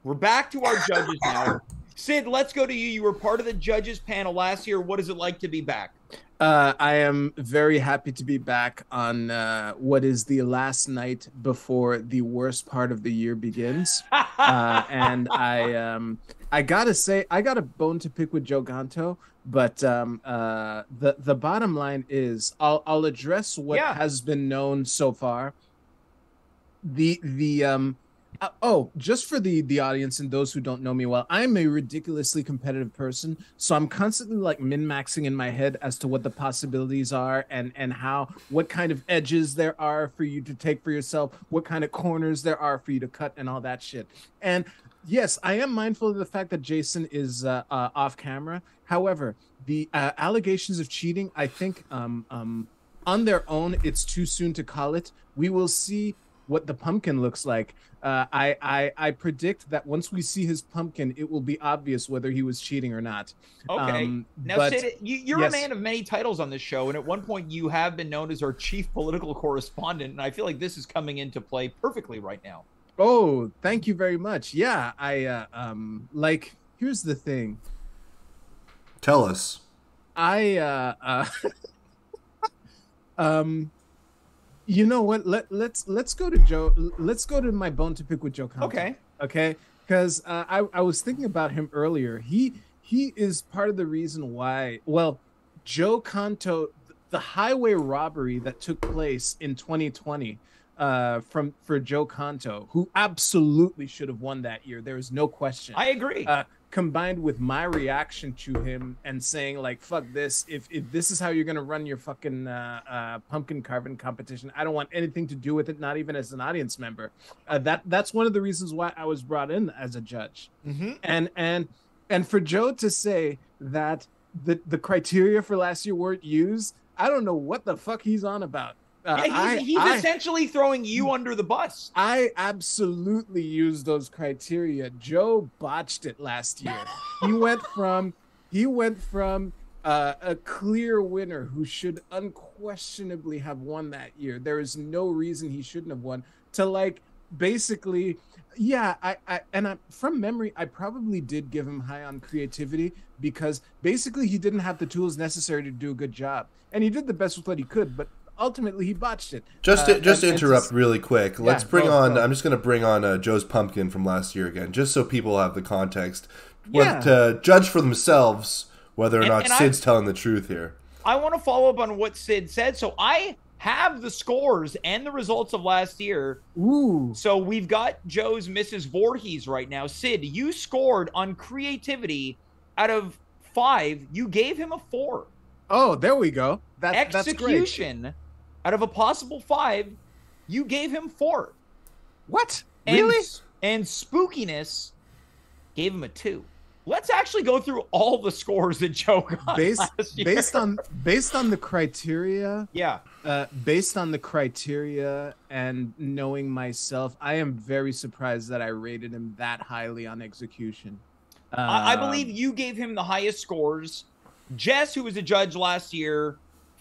We're back to our judges now. Syd, let's go to you. You were part of the judges panel last year. What is it like to be back? I am very happy to be back on what is the last night before the worst part of the year begins. And I gotta say, I got a bone to pick with Joe Conto, but the bottom line is I'll address what has been known so far. Just for the audience and those who don't know me well, I'm a ridiculously competitive person, so I'm constantly like min-maxing in my head as to what the possibilities are and what kind of edges there are for you to take for yourself, what kind of corners there are for you to cut and all that shit. And yes, I am mindful of the fact that Jason is off camera. However, the allegations of cheating, I think on their own, it's too soon to call it. We will see what the pumpkin looks like. I predict that once we see his pumpkin, it will be obvious whether he was cheating or not. Okay. Now, Syd, you're a man of many titles on this show, and at one point you have been known as our chief political correspondent, and I feel like this is coming into play perfectly right now. Oh, thank you very much. Yeah, here's the thing. Tell us. You know what? Let's go to Joe. Let's go to my bone to pick with Joe Conto. Okay. Because I was thinking about him earlier. He is part of the reason why. Well, Joe Conto, the highway robbery that took place in 2020, for Joe Conto, who absolutely should have won that year. There is no question. I agree. Combined with my reaction to him and saying like, fuck this, if this is how you're gonna run your fucking pumpkin carving competition, I don't want anything to do with it, not even as an audience member. That's one of the reasons why I was brought in as a judge. Mm-hmm. And for Joe to say that the criteria for last year weren't used, I don't know what the fuck he's on about. He's essentially throwing you under the bus. I absolutely used those criteria. Joe botched it last year. He went from a clear winner who should unquestionably have won that year. There is no reason he shouldn't have won. To like basically, yeah, I from memory, I probably did give him high on creativity because basically he didn't have the tools necessary to do a good job, and he did the best with what he could, but ultimately he botched it. Just to interrupt really quick, let's bring on. I'm just going to bring on Joe's pumpkin from last year again, just so people have the context to judge for themselves whether or not Syd's telling the truth here. I want to follow up on what Syd said. So I have the scores and the results of last year. Ooh. So we've got Joe's Mrs. Voorhees right now. Syd, you scored on creativity out of 5. You gave him a 4. Oh, there we go. Execution, that's great. Out of a possible 5, you gave him 4. What? Really? And spookiness gave him a 2. Let's actually go through all the scores that Joe got based on the criteria. Yeah. Based on the criteria and knowing myself, I am very surprised that I rated him that highly on execution. I believe you gave him the highest scores. Jess, who was a judge last year,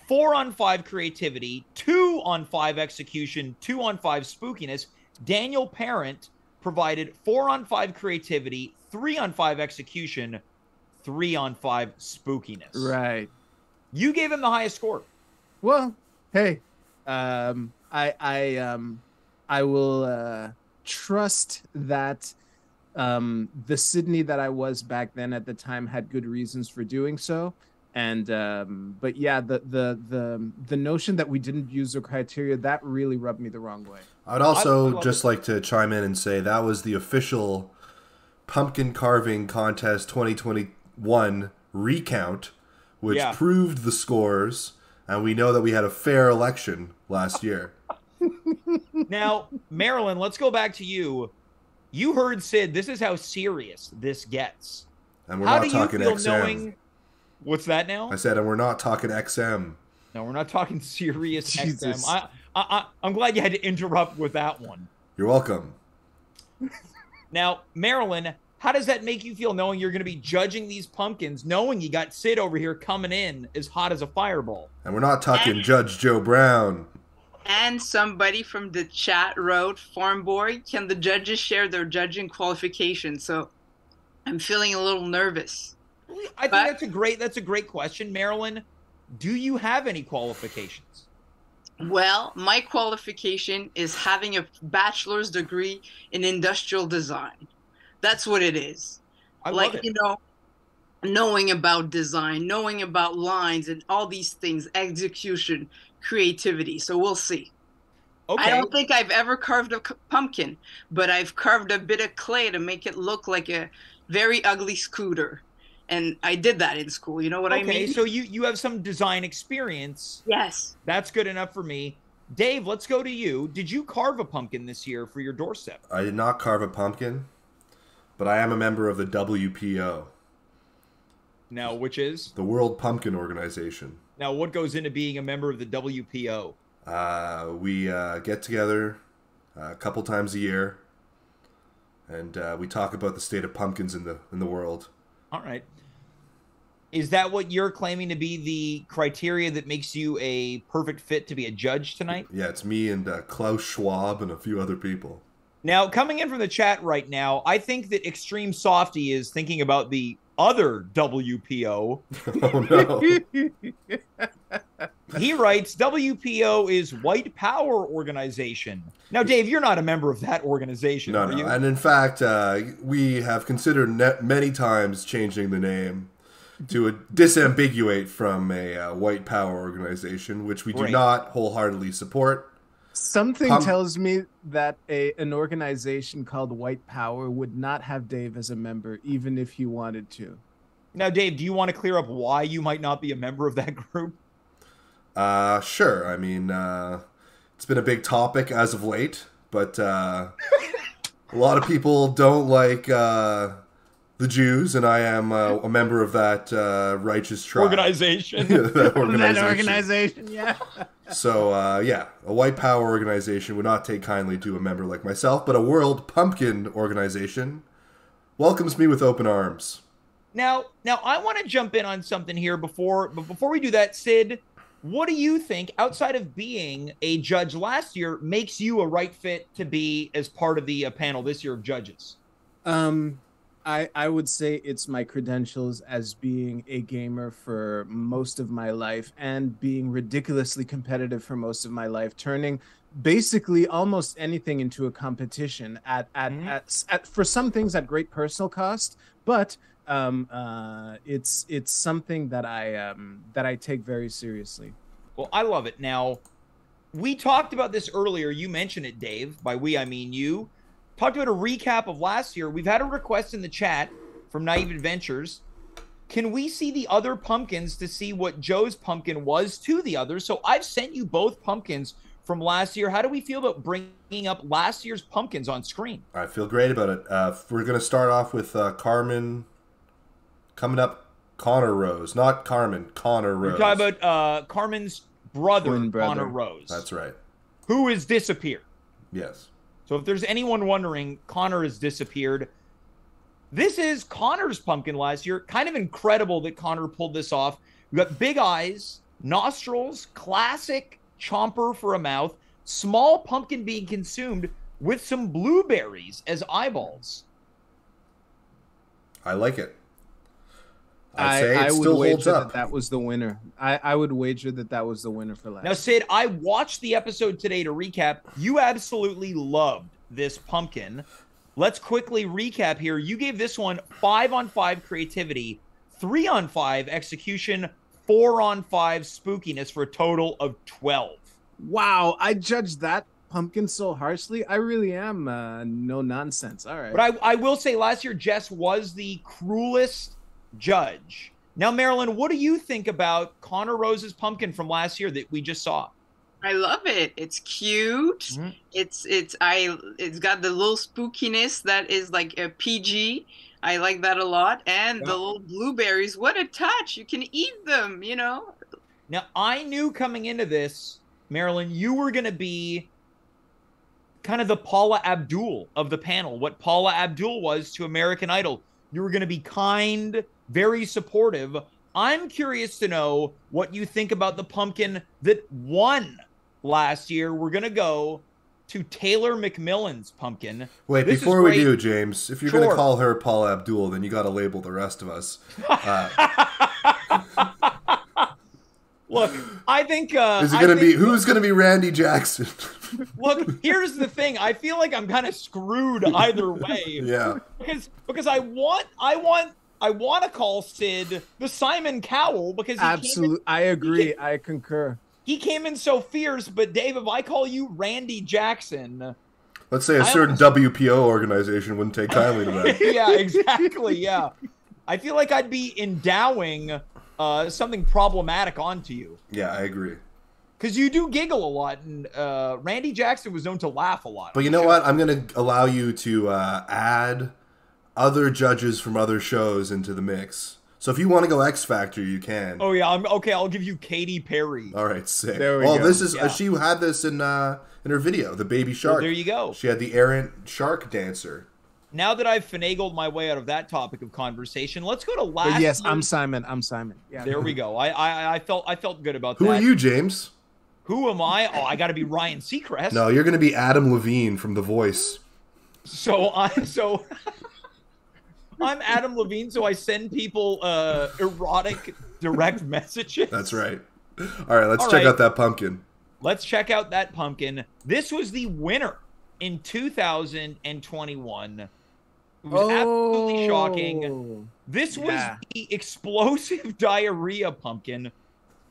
4 on 5 creativity, 2 on 5 execution, 2 on 5 spookiness. Daniel Parent provided 4 on 5 creativity, 3 on 5 execution, 3 on 5 spookiness. Right. You gave him the highest score. Well, hey, I will trust that the Sydney that I was back then at the time had good reasons for doing so. And but yeah, the notion that we didn't use the criteria, that really rubbed me the wrong way. I'd also just like to chime in and say that was the official Pumpkin Carving Contest 2021 recount, which proved the scores, and we know that we had a fair election last year. Now, Marilyn, let's go back to you. You heard Syd. This is how serious this gets. And we're not talking XM. What's that now? I said, and we're not talking XM. No, we're not talking serious Jesus. XM. I'm glad you had to interrupt with that one. You're welcome. Now, Marilyn, how does that make you feel knowing you're going to be judging these pumpkins, knowing you got Syd over here coming in as hot as a fireball? And we're not talking Judge Joe Brown. And somebody from the chat wrote, Farm Boy, can the judges share their judging qualifications? So I'm feeling a little nervous. I think that's a great question. Marilyn, do you have any qualifications? Well, my qualification is having a bachelor's degree in industrial design. That's what it is. I love it. You know, knowing about design, knowing about lines and all these things, execution, creativity. So we'll see. Okay. I don't think I've ever carved a pumpkin, but I've carved a bit of clay to make it look like a very ugly scooter. And I did that in school. You know what I mean? Okay, so you have some design experience. Yes. That's good enough for me. Dave, let's go to you. Did you carve a pumpkin this year for your doorstep? I did not carve a pumpkin, but I am a member of the WPO. Now, which is? The World Pumpkin Organization. Now, what goes into being a member of the WPO? We get together a couple times a year, and we talk about the state of pumpkins in the world. All right. Is that what you're claiming to be the criteria that makes you a perfect fit to be a judge tonight? Yeah, it's me and Klaus Schwab and a few other people. Now, coming in from the chat right now, I think that Extreme Softy is thinking about the other WPO. Oh, no. He writes, WPO is White Power Organization. Now, Dave, you're not a member of that organization, No. You? And in fact, we have considered many times changing the name to disambiguate from a white power organization, which we do not wholeheartedly support. Something tells me that an organization called White Power would not have Dave as a member, even if he wanted to. Now, Dave, do you want to clear up why you might not be a member of that group? Sure. I mean, it's been a big topic as of late, but a lot of people don't like the Jews, and I am a member of that righteous tribe. Organization. That organization, yeah. So, a white power organization would not take kindly to a member like myself, but a World Pumpkin organization welcomes me with open arms. Now I want to jump in on something here before we do that, Syd. What do you think, outside of being a judge last year, makes you a right fit to be as part of the panel this year of judges? I would say it's my credentials as being a gamer for most of my life and being ridiculously competitive for most of my life, turning basically almost anything into a competition at for some things at great personal cost, but it's something that I take very seriously. Well, I love it. Now, we talked about this earlier. You mentioned it, Dave. By we, I mean you. Talked about a recap of last year. We've had a request in the chat from Naive Adventures. Can we see the other pumpkins to see what Joe's pumpkin was to the others? So I've sent you both pumpkins from last year. How do we feel about bringing up last year's pumpkins on screen? I feel great about it. We're going to start off with Carmen. Coming up, Connor Rose. Not Carmen, Connor Rose. We're talking about Carmen's brother, Connor Rose. That's right. Who has disappeared. Yes. So if there's anyone wondering, Connor has disappeared. This is Connor's pumpkin last year. Kind of incredible that Connor pulled this off. We've got big eyes, nostrils, classic chomper for a mouth, small pumpkin being consumed with some blueberries as eyeballs. I like it. I would wager that was the winner. I would wager that was the winner for last. Now, Syd, I watched the episode today to recap. You absolutely loved this pumpkin. Let's quickly recap here. You gave this one 5-on-5 creativity, 3-on-5 execution, 4-on-5 spookiness for a total of 12. Wow, I judged that pumpkin so harshly. I really am no nonsense. All right. But I will say last year, Jess was the cruelest judge. Now, Marilyn, what do you think about Connor Rose's pumpkin from last year that we just saw? I love it. It's cute. Mm-hmm. It's got the little spookiness that is like a PG. I like that a lot. And the little blueberries, what a touch. You can eat them, you know. Now, I knew coming into this, Marilyn, you were going to be kind of the Paula Abdul of the panel, what Paula Abdul was to American Idol. You were going to be kind, very supportive. I'm curious to know what you think about the pumpkin that won last year. We're going to go to Taylor McMillan's pumpkin. Wait, before we do, James, if you're going to call her Paula Abdul, then you got to label the rest of us. Look, I think... Is it going to be... Who's going to be Randy Jackson? Look, here's the thing. I feel like I'm kind of screwed either way. Yeah. Because I want to call Syd the Simon Cowell because absolutely. I agree. I concur. He came in so fierce, but Dave, if I call you Randy Jackson, let's say a certain WPO organization wouldn't take kindly to that. Yeah, exactly. Yeah, I feel like I'd be endowing something problematic onto you. Yeah, I agree. Because you do giggle a lot, and Randy Jackson was known to laugh a lot. But you know what? I'm going to allow you to add other judges from other shows into the mix. So if you want to go X Factor, you can. Oh yeah, okay. I'll give you Katy Perry. All right, sick. There we go. This is she had this in her video, the baby shark. Well, there you go. She had the errant shark dancer. Now that I've finagled my way out of that topic of conversation, let's go to last. But yes, I'm Simon. Yeah. There we go. I felt good about that. Who are you, James? Who am I? Oh, I got to be Ryan Seacrest. No, you're going to be Adam Levine from The Voice. I'm Adam Levine, so I send people erotic direct messages. That's right. All right, let's check out that pumpkin. Let's check out that pumpkin. This was the winner in 2021. It was absolutely shocking. This was the explosive diarrhea pumpkin.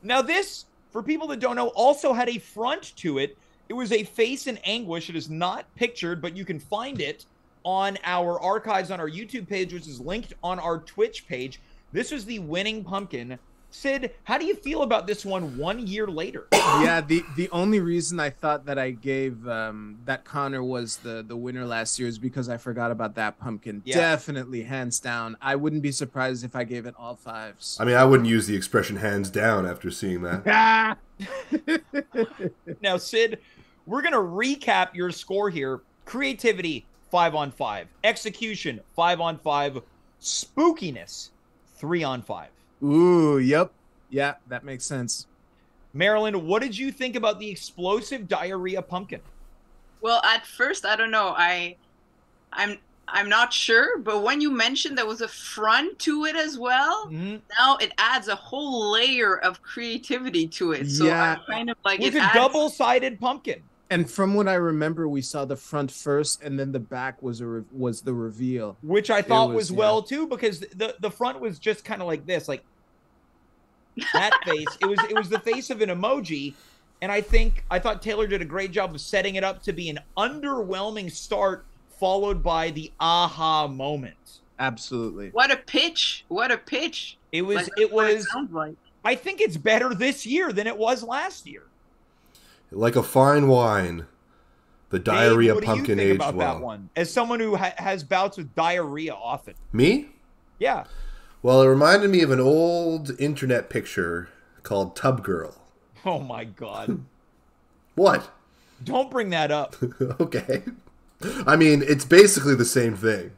Now this, for people that don't know, also had a front to it. It was a face in anguish. It is not pictured, but you can find it on our archives on our YouTube page, which is linked on our Twitch page. This was the winning pumpkin. Syd, how do you feel about this one year later? Yeah, the only reason I thought that I gave that Connor was the winner last year is because I forgot about that pumpkin. Yeah. Definitely, hands down. I wouldn't be surprised if I gave it all 5s. I mean, I wouldn't use the expression hands down after seeing that. Now, Syd, we're going to recap your score here. Creativity, 5-on-5. Execution, 5-on-5. Spookiness, 3 on 5. Ooh, yep. Yeah, that makes sense. Marilyn, what did you think about the explosive diarrhea pumpkin? Well, at first, I don't know. I'm not sure, but when you mentioned there was a front to it as well, now it adds a whole layer of creativity to it. So I'm kind of like, it's a double-sided pumpkin. And from what I remember, we saw the front first, and then the back was the reveal, which I thought was well too, because the front was just kind of like this, like that face. It was the face of an emoji, and I thought Taylor did a great job of setting it up to be an underwhelming start, followed by the aha moment. Absolutely. What a pitch! What a pitch! It was. It sounds like. I think it's better this year than it was last year. Like a fine wine, the diarrhea Dave, pumpkin aged well. What do you think about that one? As someone who has bouts with diarrhea often. Me? Yeah. Well, it reminded me of an old internet picture called Tub Girl. Oh my God. What? Don't bring that up. Okay. I mean, it's basically the same thing.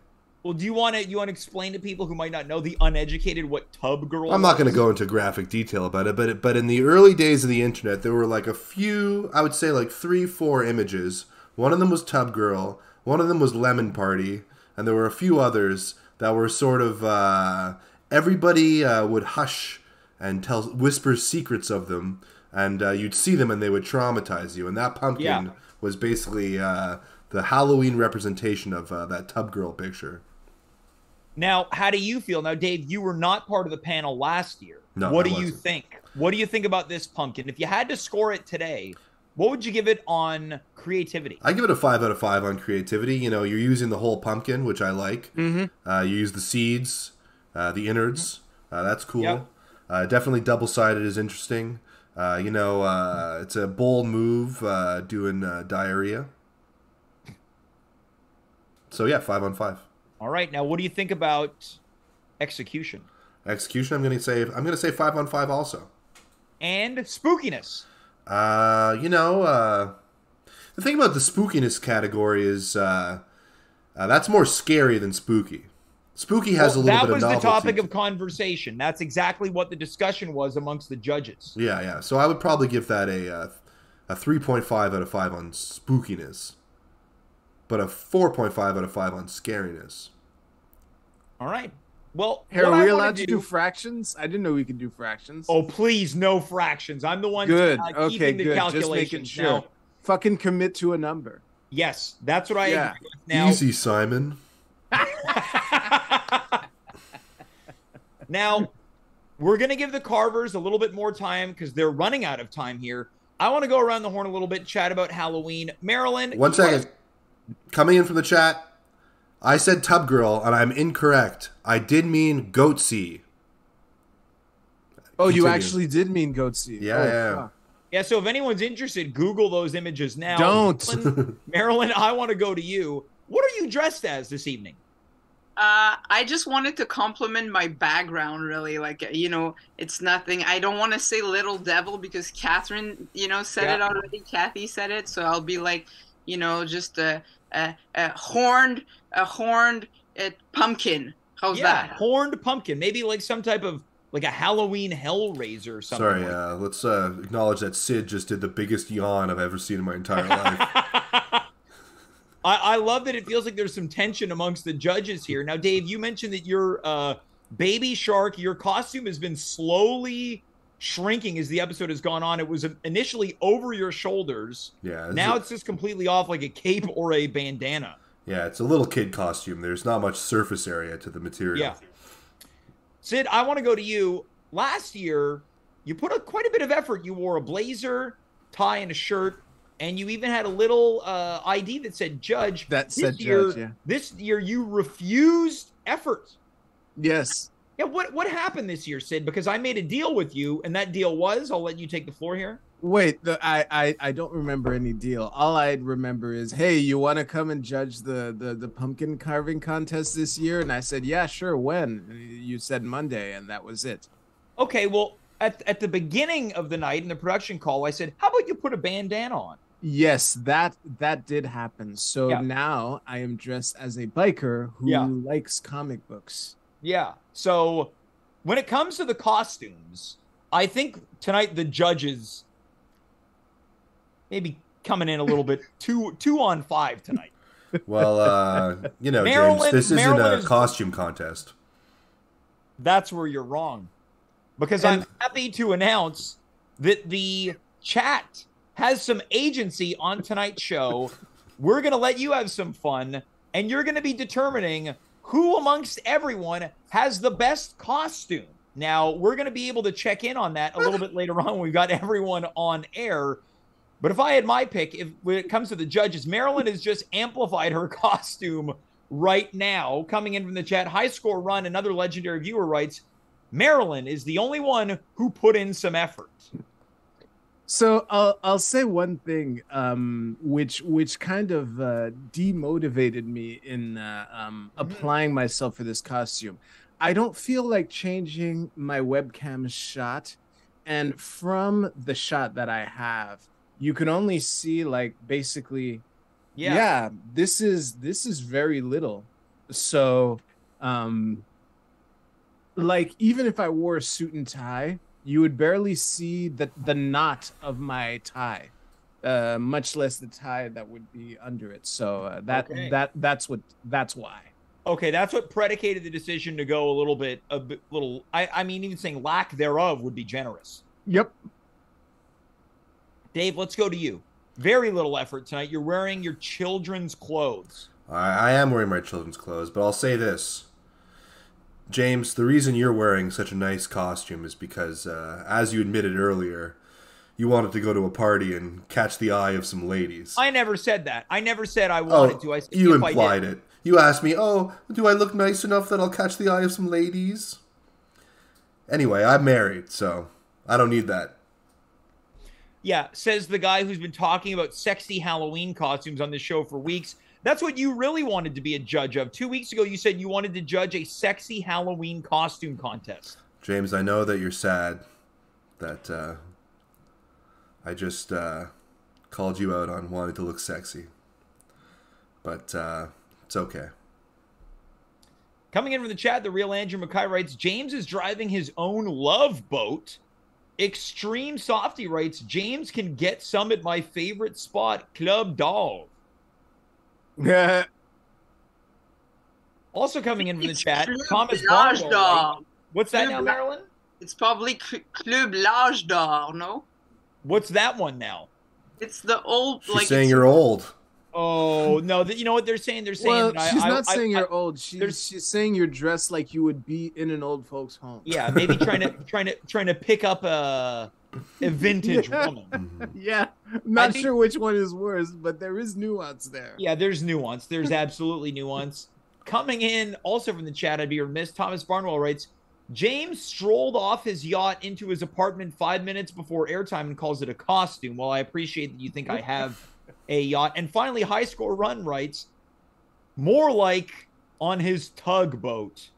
Well, do you want to explain to people who might not know, the uneducated, what Tub Girl I'm not going to go into graphic detail about it, but in the early days of the internet, there were like a few, I would say like 3-4 images. One of them was Tub Girl, one of them was Lemon Party, and there were a few others that were sort of, everybody would hush and whisper secrets of them, and you'd see them and they would traumatize you. And that pumpkin was basically the Halloween representation of that Tub Girl picture. Now, how do you feel? Now, Dave, you were not part of the panel last year. No, what do you think? What do you think about this pumpkin? If you had to score it today, what would you give it on creativity? I give it a 5 out of 5 on creativity. You know, you're using the whole pumpkin, which I like. Mm-hmm. You use the seeds, the innards. That's cool. Yep. Definitely double-sided is interesting. It's a bold move doing diarrhea. So yeah, 5 on 5. All right. Now, what do you think about execution? Execution, I'm gonna say 5 on 5 also. And spookiness. The thing about the spookiness category is that's more scary than spooky. Spooky has a little bit of novelty. That was the topic of conversation. That's exactly what the discussion was amongst the judges. Yeah. So I would probably give that a 3.5 out of 5 on spookiness, but a 4.5 out of 5 on scariness. All right. Well, are we allowed to do fractions? I didn't know we could do fractions. Oh, please, no fractions. I'm the one keeping the calculations. Just making sure. Now, fucking commit to a number. Yes, that's what I agree with. Now, easy, Simon. Now, we're going to give the carvers a little bit more time because they're running out of time here. I want to go around the horn a little bit, chat about Halloween. Marilyn. 1 second. Coming in from the chat, I said Tub Girl, and I'm incorrect. I did mean Goatsy. Oh, you actually did mean Goatsy. Yeah. Yeah, so if anyone's interested, Google those images now. Don't. Marilyn, I want to go to you. What are you dressed as this evening? I just wanted to compliment my background, really. Like, it's nothing. I don't want to say Little Devil because Catherine, said it already. Cathy said it. So I'll be like, just a horned pumpkin. How's that? Horned pumpkin. Maybe like some type of, like a Halloween Hellraiser or something. Sorry, let's acknowledge that Syd just did the biggest yawn I've ever seen in my entire life. I love that it feels like there's some tension amongst the judges here. Now, Dave, you mentioned that your baby shark, your costume has been slowly shrinking as the episode has gone on. It was initially over your shoulders. Yeah. Now it's just completely off like a cape or a bandana. Yeah, it's a little kid costume. There's not much surface area to the material. Yeah. Sid, I want to go to you. Last year, you put quite a bit of effort. You wore a blazer, tie, and a shirt. And you even had a little ID that said judge. This year, you refused effort. Yes. Yeah, what happened this year, Sid? Because I made a deal with you, and that deal was, I'll let you take the floor here. Wait, I don't remember any deal. All I remember is, hey, you want to come and judge the pumpkin carving contest this year? And I said, yeah, sure, when? You said Monday, and that was it. Okay, well, at the beginning of the night in the production call, I said, how about you put a bandana on? Yes, that did happen. So now I am dressed as a biker who likes comic books. Yeah. So when it comes to the costumes, I think tonight the judges maybe coming in a little bit two on 5 tonight. Well, Marilyn, James, this Marilyn isn't a costume contest. That's where you're wrong. Because I'm happy to announce that the chat has some agency on tonight's show. We're going to let you have some fun, and you're going to be determining who amongst everyone has the best costume. Now, we're going to be able to check in on that a little bit later on when we've got everyone on air. But if I had my pick, when it comes to the judges, Marilyn has just amplified her costume right now. Coming in from the chat, High Score Run, another legendary viewer, writes, Marilyn is the only one who put in some effort. So I'll say one thing, which kind of demotivated me in applying myself for this costume. I don't feel like changing my webcam shot, and from the shot that I have, you can only see like basically, this is very little. So, like even if I wore a suit and tie, you would barely see the knot of my tie, much less the tie that would be under it. So that's why. Okay, that's what predicated the decision to go I mean, even saying lack thereof would be generous. Yep. Dave, let's go to you. Very little effort tonight. You're wearing your children's clothes. I am wearing my children's clothes, but I'll say this. James, the reason you're wearing such a nice costume is because, as you admitted earlier, you wanted to go to a party and catch the eye of some ladies. I never said that. I never said I wanted to. I said you implied it. You asked me, do I look nice enough that I'll catch the eye of some ladies? Anyway, I'm married, so I don't need that. Yeah, says the guy who's been talking about sexy Halloween costumes on this show for weeks. That's what you really wanted to be a judge of. 2 weeks ago, you said you wanted to judge a sexy Halloween costume contest. James, I know that you're sad that I just called you out on wanting to look sexy. But it's okay. Coming in from the chat, the real Andrew McKay writes, James is driving his own love boat. Extreme Softy writes, James can get some at my favorite spot, Club Dog. Also coming in from the chat, Thomas Barnwell, right? What's that now, Marilyn? It's probably Club L'Âge d'Or, no? What's that one now? It's the old. She's saying you're old. Oh no! You know what they're saying? They're saying she's not saying you're old. She's saying you're dressed like you would be in an old folks' home. Yeah, maybe trying to pick up a vintage woman. Yeah, not sure which one is worse, but there is nuance there. Yeah, there's nuance. There's absolutely nuance. Coming in also from the chat, I'd be remiss. Thomas Barnwell writes, James strolled off his yacht into his apartment 5 minutes before airtime and calls it a costume. Well, I appreciate that you think I have a yacht. And finally, High Score Run writes, more like on his tugboat.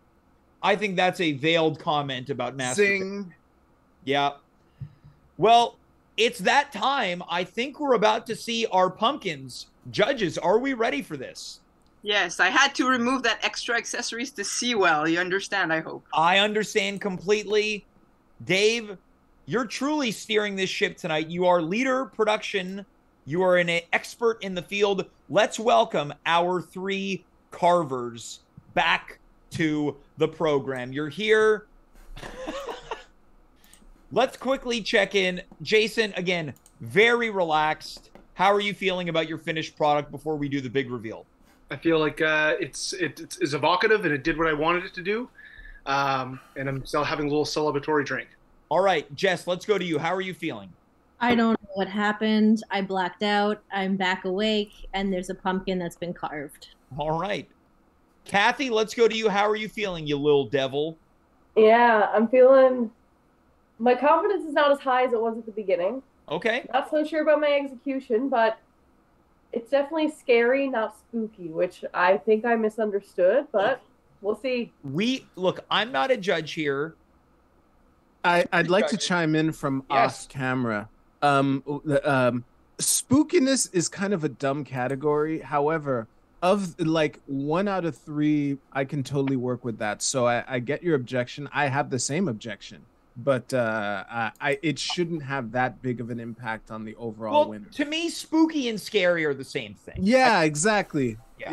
I think that's a veiled comment about masturbation. Yeah. Well, it's that time. I think we're about to see our pumpkins. Judges, are we ready for this? Yes, I had to remove that extra accessories to see well. You understand, I hope. I understand completely. Dave, you're truly steering this ship tonight. You are leader production. You are an expert in the field. Let's welcome our 3 carvers back to the program. You're here. Let's quickly check in. Jason, again, very relaxed. How are you feeling about your finished product before we do the big reveal? I feel like it's evocative and it did what I wanted it to do. And I'm still having a little celebratory drink. All right, Jess, let's go to you. How are you feeling? I don't know what happened. I blacked out. I'm back awake, and there's a pumpkin that's been carved. All right. Cathy, let's go to you. How are you feeling, you little devil? Yeah, I'm feeling... My confidence is not as high as it was at the beginning. Okay. Not so sure about my execution, but it's definitely scary, not spooky, which I think I misunderstood, but we'll see. Look, I'm not a judge here. I'd like to chime in from off camera. Spookiness is kind of a dumb category. However, of like 1 out of 3, I can totally work with that. So I get your objection. I have the same objection, but it shouldn't have that big of an impact on the overall winner. To me, spooky and scary are the same thing. Yeah, exactly. Yeah.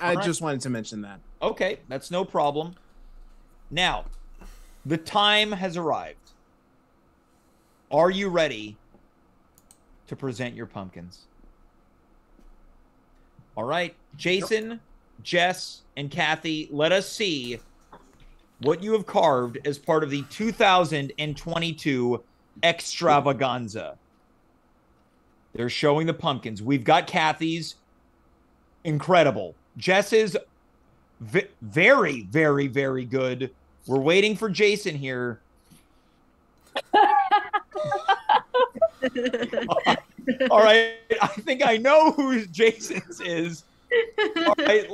I just wanted to mention that. Okay, that's no problem. Now, the time has arrived. Are you ready to present your pumpkins? All right, Jason, Jess, and Cathy, let us see what you have carved as part of the 2022 Extravaganza. They're showing the pumpkins. We've got Cathy's. Incredible. Jess's very, very, very good. We're waiting for Jason here. All right. I think I know who Jason's is. All right.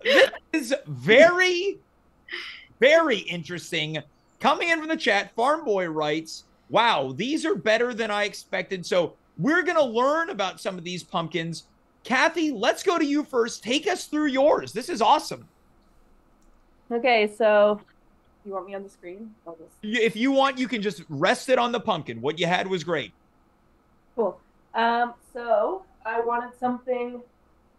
This is very, very interesting. Coming in from the chat, Farm Boy writes, wow, these are better than I expected. So we're going to learn about some of these pumpkins. Cathy, let's go to you first. Take us through yours. This is awesome. Okay, so you want me on the screen? If you want, you can just rest it on the pumpkin. What you had was great. Cool. So I wanted something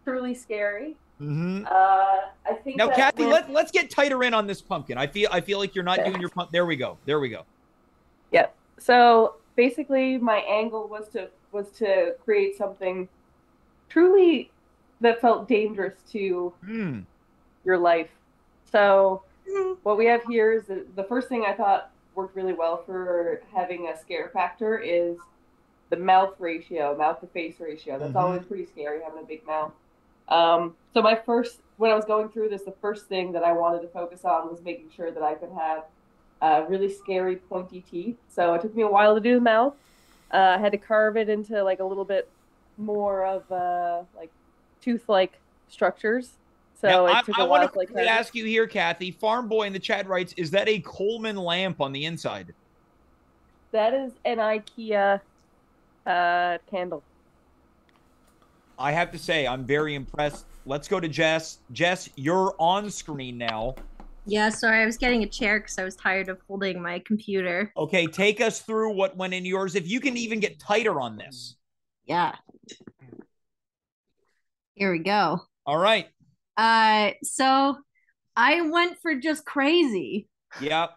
truly scary. Mm-hmm. I think now, Cathy, let's get tighter in on this pumpkin. I feel like you're not doing your pump. There we go. There we go. Yep. So basically, my angle was to create something truly that felt dangerous to your life. So what we have here is the first thing I thought worked really well for having a scare factor is the mouth to face ratio. That's always pretty scary, having a big mouth. So when I was going through this, the first thing that I wanted to focus on was making sure that I could have really scary pointy teeth. So it took me a while to do the mouth. I had to carve it into like a little bit more of like tooth-like structures. So now, it took I want to quickly like ask you here, Cathy. Farm Boy in the chat writes, is that a Coleman lamp on the inside? That is an IKEA candle. I have to say, I'm very impressed. Let's go to Jess. Jess, you're on screen now. Yeah, sorry, I was getting a chair because I was tired of holding my computer. Okay, take us through what went in yours. If you can even get tighter on this. Yeah. Here we go. All right. So I went for just crazy. Yeah.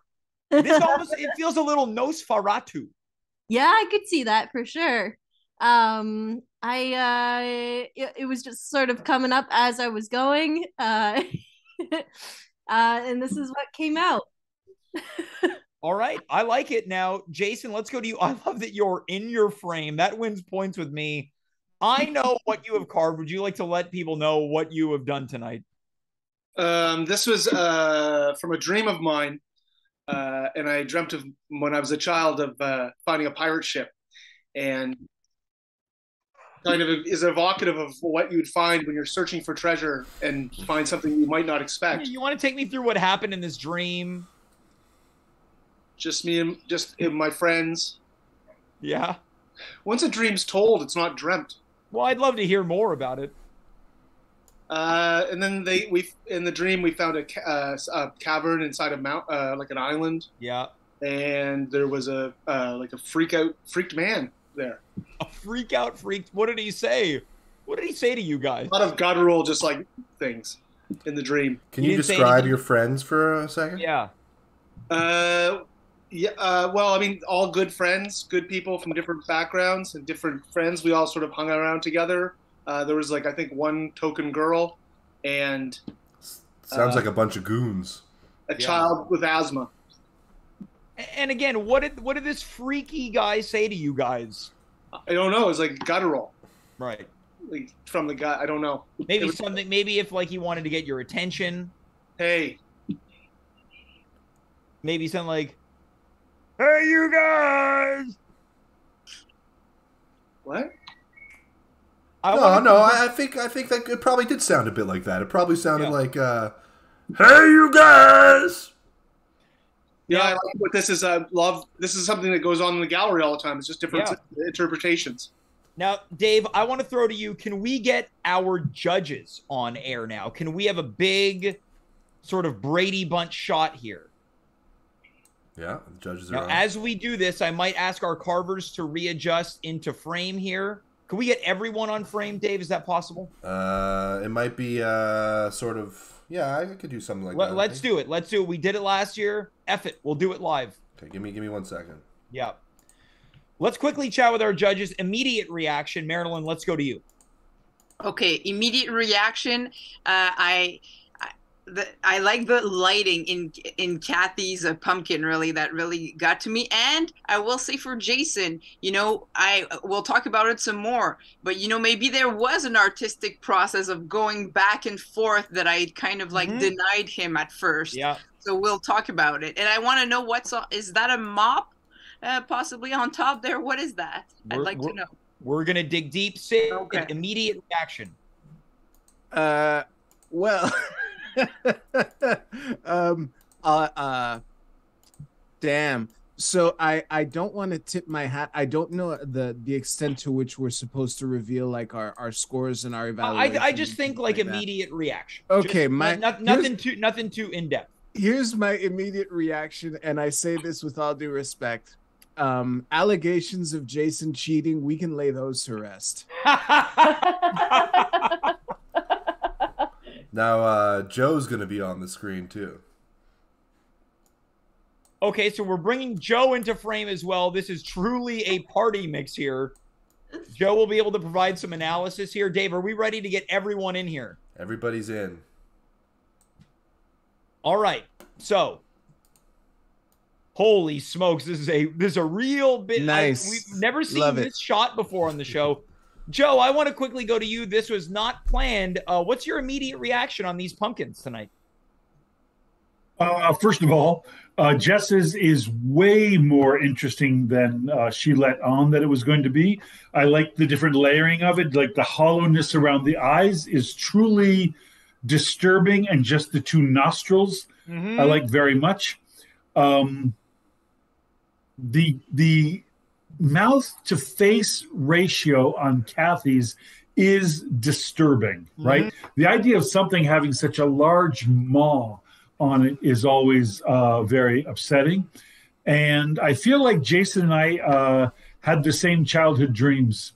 This almost, it feels a little Nosferatu. Yeah, I could see that for sure. It was just sort of coming up as I was going. And this is what came out. All right. I like it. Now, Jason, let's go to you. I love that you're in your frame. That wins points with me. I know what you have carved. Would you like to let people know what you have done tonight? This was from a dream of mine. And I dreamt of when I was a child of finding a pirate ship, and kind of is evocative of what you'd find when you're searching for treasure and find something you might not expect. You want to take me through what happened in this dream? Just me and my friends. Yeah. Once a dream's told, it's not dreamt. Well, I'd love to hear more about it. And then in the dream we found a cavern inside a like an island. Yeah. And there was a freaked man there. A freaked. What did he say? What did he say to you guys? A lot of guttural, just like things in the dream. Can you describe your friends for a second? Yeah. Well, I mean, all good friends, good people from different backgrounds and different friends. We all sort of hung around together. There was I think one token girl and sounds like a bunch of goons. A child with asthma. And again, what did this freaky guy say to you guys? I don't know. It was like guttural. Right. Like from the guy. I don't know. Maybe something. Maybe if he wanted to get your attention. Hey. Maybe something like, "Hey, you guys." What? No. I think that it probably did sound a bit like that. It probably sounded like, "Hey, you guys." Yeah, I like what this is. Love. This is something that goes on in the gallery all the time. It's just different interpretations. Now, Dave, I want to throw to you. Can we get our judges on air now? Can we have a big sort of Brady Bunch shot here? Yeah, the judges are now, on. As we do this, I might ask our carvers to readjust into frame here. Can we get everyone on frame, Dave? Is that possible? It might be sort of... Yeah, I could do something like that. Let's do it. Let's do it. We did it last year. F it. We'll do it live. Okay, give me 1 second. Yeah. Let's quickly chat with our judges. Immediate reaction. Marilyn, let's go to you. Okay, immediate reaction. I like the lighting in Cathy's pumpkin, really. That really got to me. And I will say for Jason, I will talk about it some more. But, maybe there was an artistic process of going back and forth that I kind of denied him at first. Yeah. So we'll talk about it. And I want to know is that a mop possibly on top there? What is that? I'd like to know. We're going to dig deep. Syd, okay. Immediate reaction. Well... damn. So I don't want to tip my hat. I don't know the extent to which we're supposed to reveal like our scores and our evaluation. I just think like immediate reaction. Okay, just, nothing too in depth. Here's my immediate reaction, and I say this with all due respect. Allegations of Jason cheating, we can lay those to rest. Now, Joe's going to be on the screen, too. Okay, so we're bringing Joe into frame as well. This is truly a party mix here. Joe will be able to provide some analysis here. Dave, are we ready to get everyone in here? Everybody's in. All right, so... Holy smokes, this is a real bit... Nice. We've never seen this shot before on the show. Joe, I want to quickly go to you. This was not planned. What's your immediate reaction on these pumpkins tonight? First of all, Jess's is way more interesting than she let on that it was going to be. I like the different layering of it. Like the hollowness around the eyes is truly disturbing, and just the two nostrils I like very much. The mouth to face ratio on Cathy's is disturbing, right? The idea of something having such a large maw on it is always very upsetting. And I feel like Jason and I had the same childhood dreams.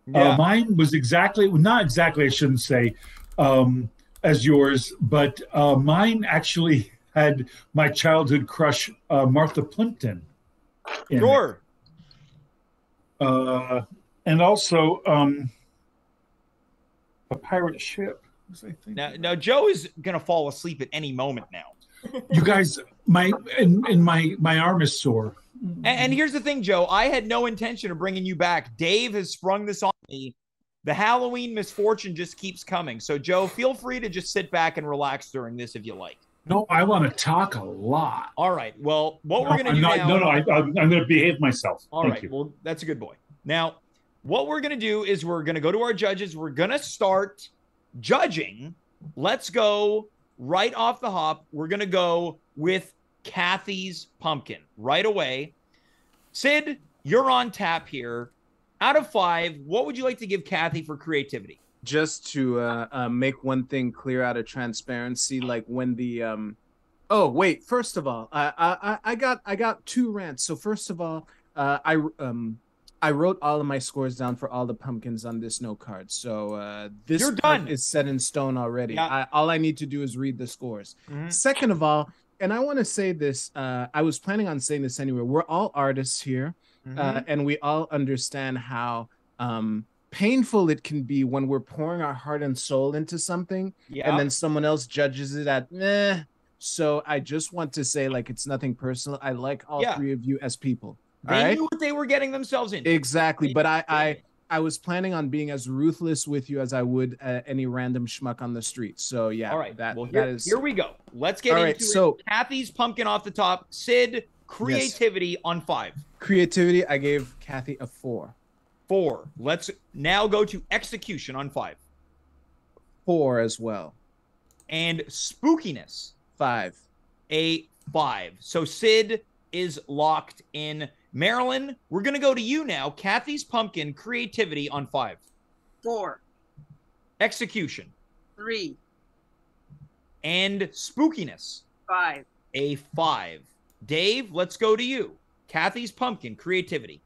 Yeah. Mine was not exactly, I shouldn't say, as yours, but mine actually had my childhood crush, Martha Plimpton. Sure. And also a pirate ship. Now Joe is gonna fall asleep at any moment now. You guys, my arm is sore. And here's the thing, Joe. I had no intention of bringing you back. Dave has sprung this on me. The Halloween misfortune just keeps coming. So, Joe, feel free to just sit back and relax during this if you like. No, I want to talk a lot. All right. Well, what we're going to do now... No, I'm going to behave myself. All right. Well, that's a good boy. Now, what we're going to do is we're going to go to our judges. We're going to start judging. Let's go right off the hop. We're going to go with Cathy's pumpkin right away. Syd, you're on tap here. Out of 5, what would you like to give Cathy for creativity? Just to make one thing clear out of transparency, like when the oh wait, first of all, I got 2 rants. So first of all, I wrote all of my scores down for all the pumpkins on this note card. So this is set in stone already. Yeah. All I need to do is read the scores. Second of all, and I want to say this, I was planning on saying this anyway. We're all artists here, and we all understand how painful it can be when we're pouring our heart and soul into something, and then someone else judges it at meh. So I just want to say, like, it's nothing personal. I like all 3 of you as people. They knew what they were getting themselves into. Exactly. But I was planning on being as ruthless with you as I would any random schmuck on the street. So yeah. All right. That is. Here we go. Let's get into it. So Cathy's pumpkin off the top. Syd, creativity on 5. Creativity, I gave Cathy a 4. 4. Let's now go to execution on 5. 4 as well. And spookiness. 5. A 5. So Syd is locked in. Marilyn, we're going to go to you now. Cathy's pumpkin, creativity on 5. 4. Execution. 3. And spookiness. 5. A 5. Dave, let's go to you. Cathy's pumpkin, creativity.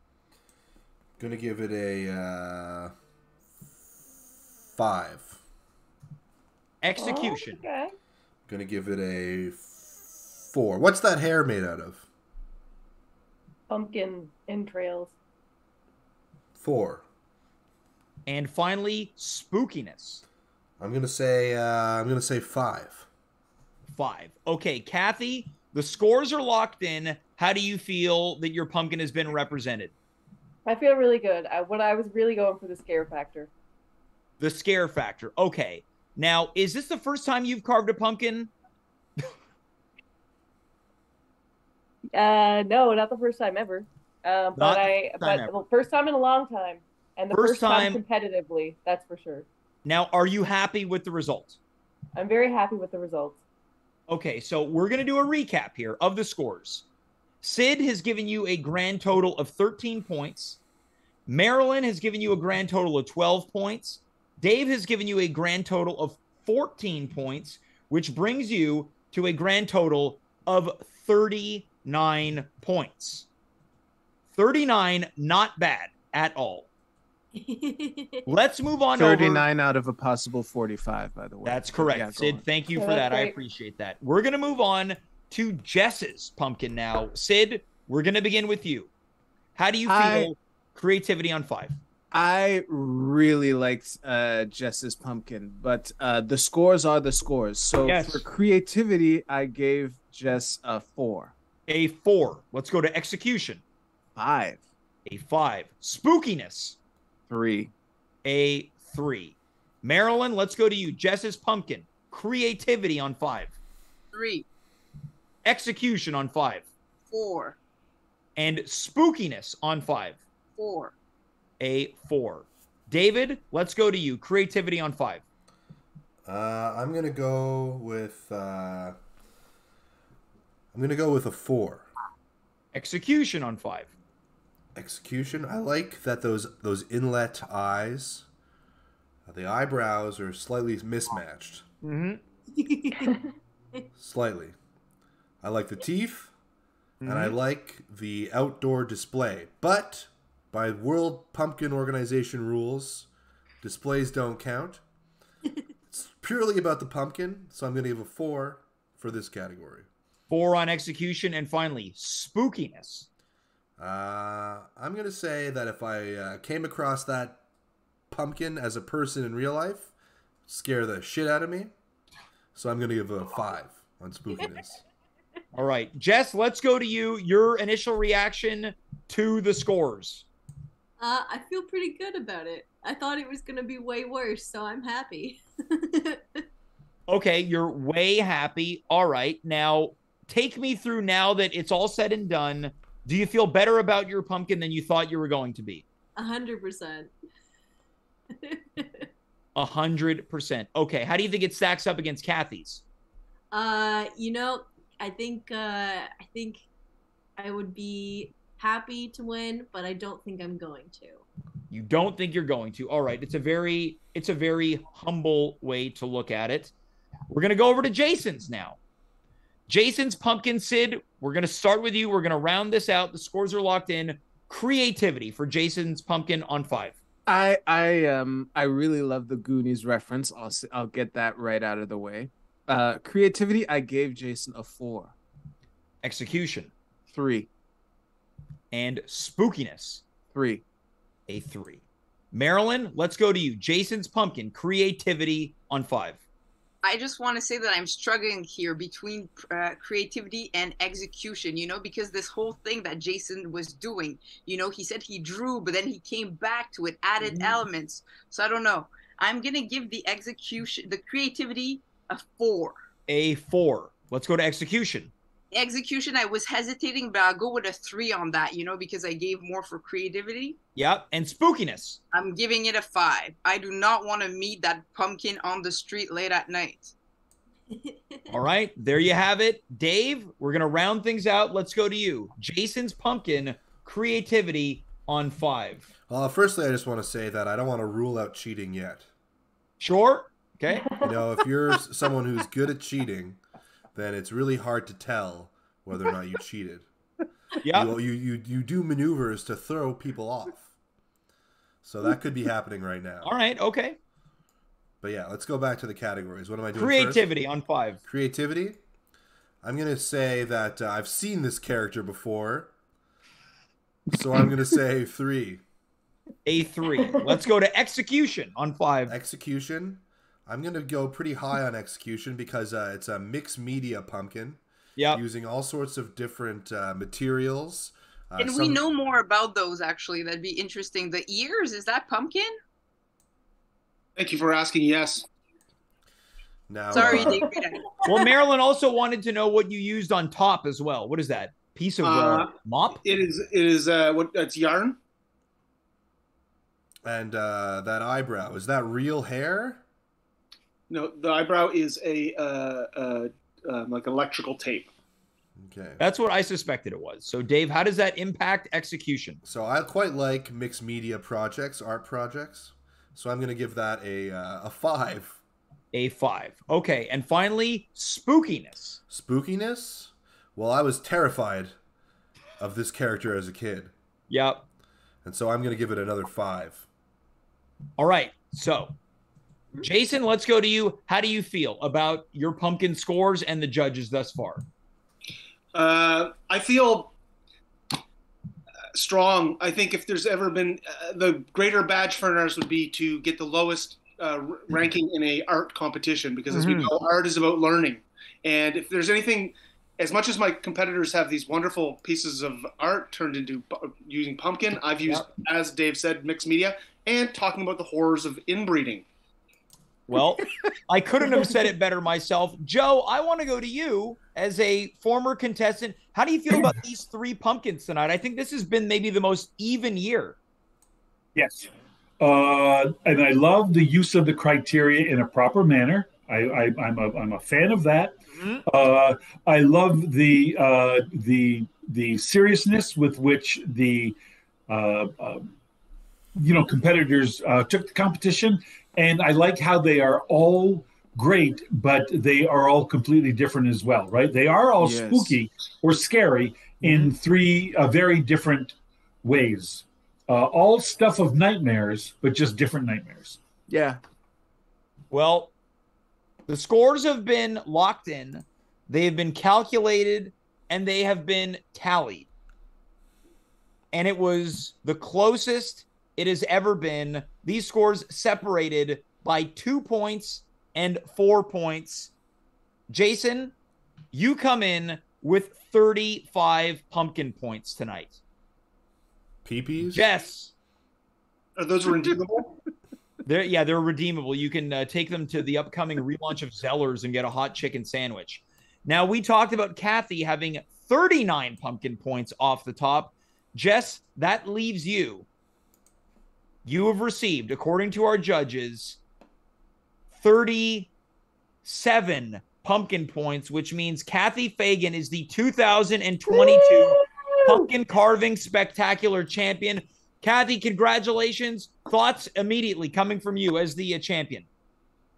Gonna give it a 5. Execution. Oh, okay. Gonna give it a 4. What's that hair made out of? Pumpkin entrails. 4. And finally, spookiness. I'm gonna say 5. 5. Okay, Cathy, the scores are locked in. How do you feel that your pumpkin has been represented? I feel really good. I was really going for the scare factor. The scare factor. Okay. Now, is this the first time you've carved a pumpkin? No, not the first time ever. Well, first time in a long time, and the first time competitively. That's for sure. Now, are you happy with the result? I'm very happy with the results. Okay, so we're going to do a recap here of the scores. Syd has given you a grand total of 13 points. Marilyn has given you a grand total of 12 points. Dave has given you a grand total of 14 points, which brings you to a grand total of 39 points. 39, not bad at all. Let's move on. 39 out of a possible 45, by the way. That's correct. Yeah, Syd, thank you for that. Great. I appreciate that. We're going to move on to Jess's pumpkin now. Syd, we're going to begin with you. How do you feel creativity on 5? I really liked Jess's pumpkin, but the scores are the scores. So for creativity, I gave Jess a 4. A 4. Let's go to execution. 5. A 5. Spookiness. 3. A 3. Marilyn, let's go to you. Jess's pumpkin. Creativity on 5. 3. Execution on 5. 4. And spookiness on 5. 4. A 4. David, let's go to you. Creativity on 5. I'm gonna go with a 4. Execution on 5. Execution. I like that those inlet eyes, the eyebrows are slightly mismatched. Mm-hmm. Slightly. I like the teeth, and I like the outdoor display. But by World Pumpkin Organization rules, displays don't count. It's purely about the pumpkin, so I'm going to give a 4 for this category. 4 on execution, and finally, spookiness. I'm going to say that if I came across that pumpkin as a person in real life, scare the shit out of me. So I'm going to give a 5 on spookiness. All right. Jess, let's go to you. Your initial reaction to the scores. I feel pretty good about it. I thought it was going to be way worse, so I'm happy. Okay, you're way happy. All right. Now, take me through now that it's all said and done. Do you feel better about your pumpkin than you thought you were going to be? 100%. 100%. Okay. How do you think it stacks up against Cathy's? I think I would be happy to win, but I don't think I'm going to. You don't think you're going to. All right. It's a very humble way to look at it. We're going to go over to Jason's now. Jason's pumpkin. Syd, we're going to start with you. We're going to round this out. The scores are locked in. Creativity for Jason's pumpkin on 5. I really love the Goonies reference. I'll get that right out of the way. Creativity, I gave Jason a 4. Execution. 3. And spookiness. 3. A 3. Marilyn, let's go to you. Jason's pumpkin. Creativity on 5. I just want to say that I'm struggling here between creativity and execution, because this whole thing that Jason was doing, he said he drew, but then he came back to it, added elements. So I don't know. I'm going to give the creativity a 4. A 4. Let's go to execution. Execution, I was hesitating, but I'll go with a 3 on that, because I gave more for creativity. Yep. And spookiness. I'm giving it a 5. I do not want to meet that pumpkin on the street late at night. All right. There you have it. Dave, we're going to round things out. Let's go to you. Jason's pumpkin. creativity on 5. Firstly, I just want to say that I don't want to rule out cheating yet. Sure. Okay. You know, if you're someone who's good at cheating, then it's really hard to tell whether or not you cheated. Yeah. You do maneuvers to throw people off. So that could be happening right now. All right. Okay. But yeah, let's go back to the categories. What am I doing Creativity first? on 5. Creativity. I'm going to say that I've seen this character before. So I'm going to say 3. A 3. Let's go to execution on 5. Execution. I'm going to go pretty high on execution because it's a mixed media pumpkin. Yeah. Using all sorts of different materials. And we know more about those, actually. That'd be interesting. The ears, is that pumpkin? Thank you for asking. Yes. Now, sorry, David. Well, Marilyn also wanted to know what you used on top as well. What is that? Piece of mop? It is what? It's yarn. And that eyebrow, is that real hair? No, the eyebrow is a like electrical tape. Okay. That's what I suspected it was. So, Dave, how does that impact execution? So I quite like mixed media projects, art projects. So I'm going to give that a 5. A 5. Okay, and finally, spookiness. Spookiness? Well, I was terrified of this character as a kid. Yep. And so I'm going to give it another 5. All right, so Jason, let's go to you. How do you feel about your pumpkin scores and the judges thus far? I feel strong. I think if there's ever been the greater badge for an artist would be to get the lowest ranking in a art competition, because as we know, art is about learning. And if there's anything, as much as my competitors have these wonderful pieces of art turned into using pumpkin, I've used, as Dave said, mixed media and talking about the horrors of inbreeding. Well, I couldn't have said it better myself. Joe, I want to go to you as a former contestant. How do you feel about these 3 pumpkins tonight? I think this has been maybe the most even year. Yes. And I love the use of the criteria in a proper manner. I'm a fan of that. I love the seriousness with which the competitors took the competition. And I like how they are all great, but they are all completely different as well, right? They are all spooky or scary in 3 very different ways. All stuff of nightmares, but just different nightmares. Yeah. Well, the scores have been locked in. They have been calculated, and they have been tallied. And it was the closest it has ever been. These scores separated by 2 points and 4 points. Jason, you come in with 35 pumpkin points tonight. Peepees? Jess. Are those redeemable? They're redeemable. You can take them to the upcoming relaunch of Zellers and get a hot chicken sandwich. Now, we talked about Cathy having 39 pumpkin points off the top. Jess, that leaves you. You have received, according to our judges, 37 pumpkin points, which means Cathy Fagan is the 2022 Pumpkin Carving Spectacular Champion. Cathy, congratulations. Thoughts immediately coming from you as the champion.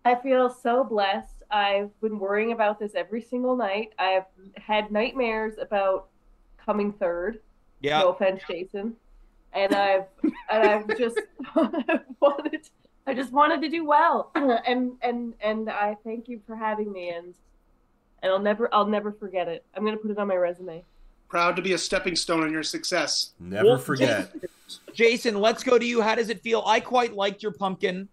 I feel so blessed. I've been worrying about this every single night. I've had nightmares about coming third. Yeah. No offense, Jason. And I've just wanted to do well. And I thank you for having me, and I'll never forget it. I'm gonna put it on my resume. Proud to be a stepping stone in your success. Never forget. Jason, let's go to you. How does it feel? I quite liked your pumpkin.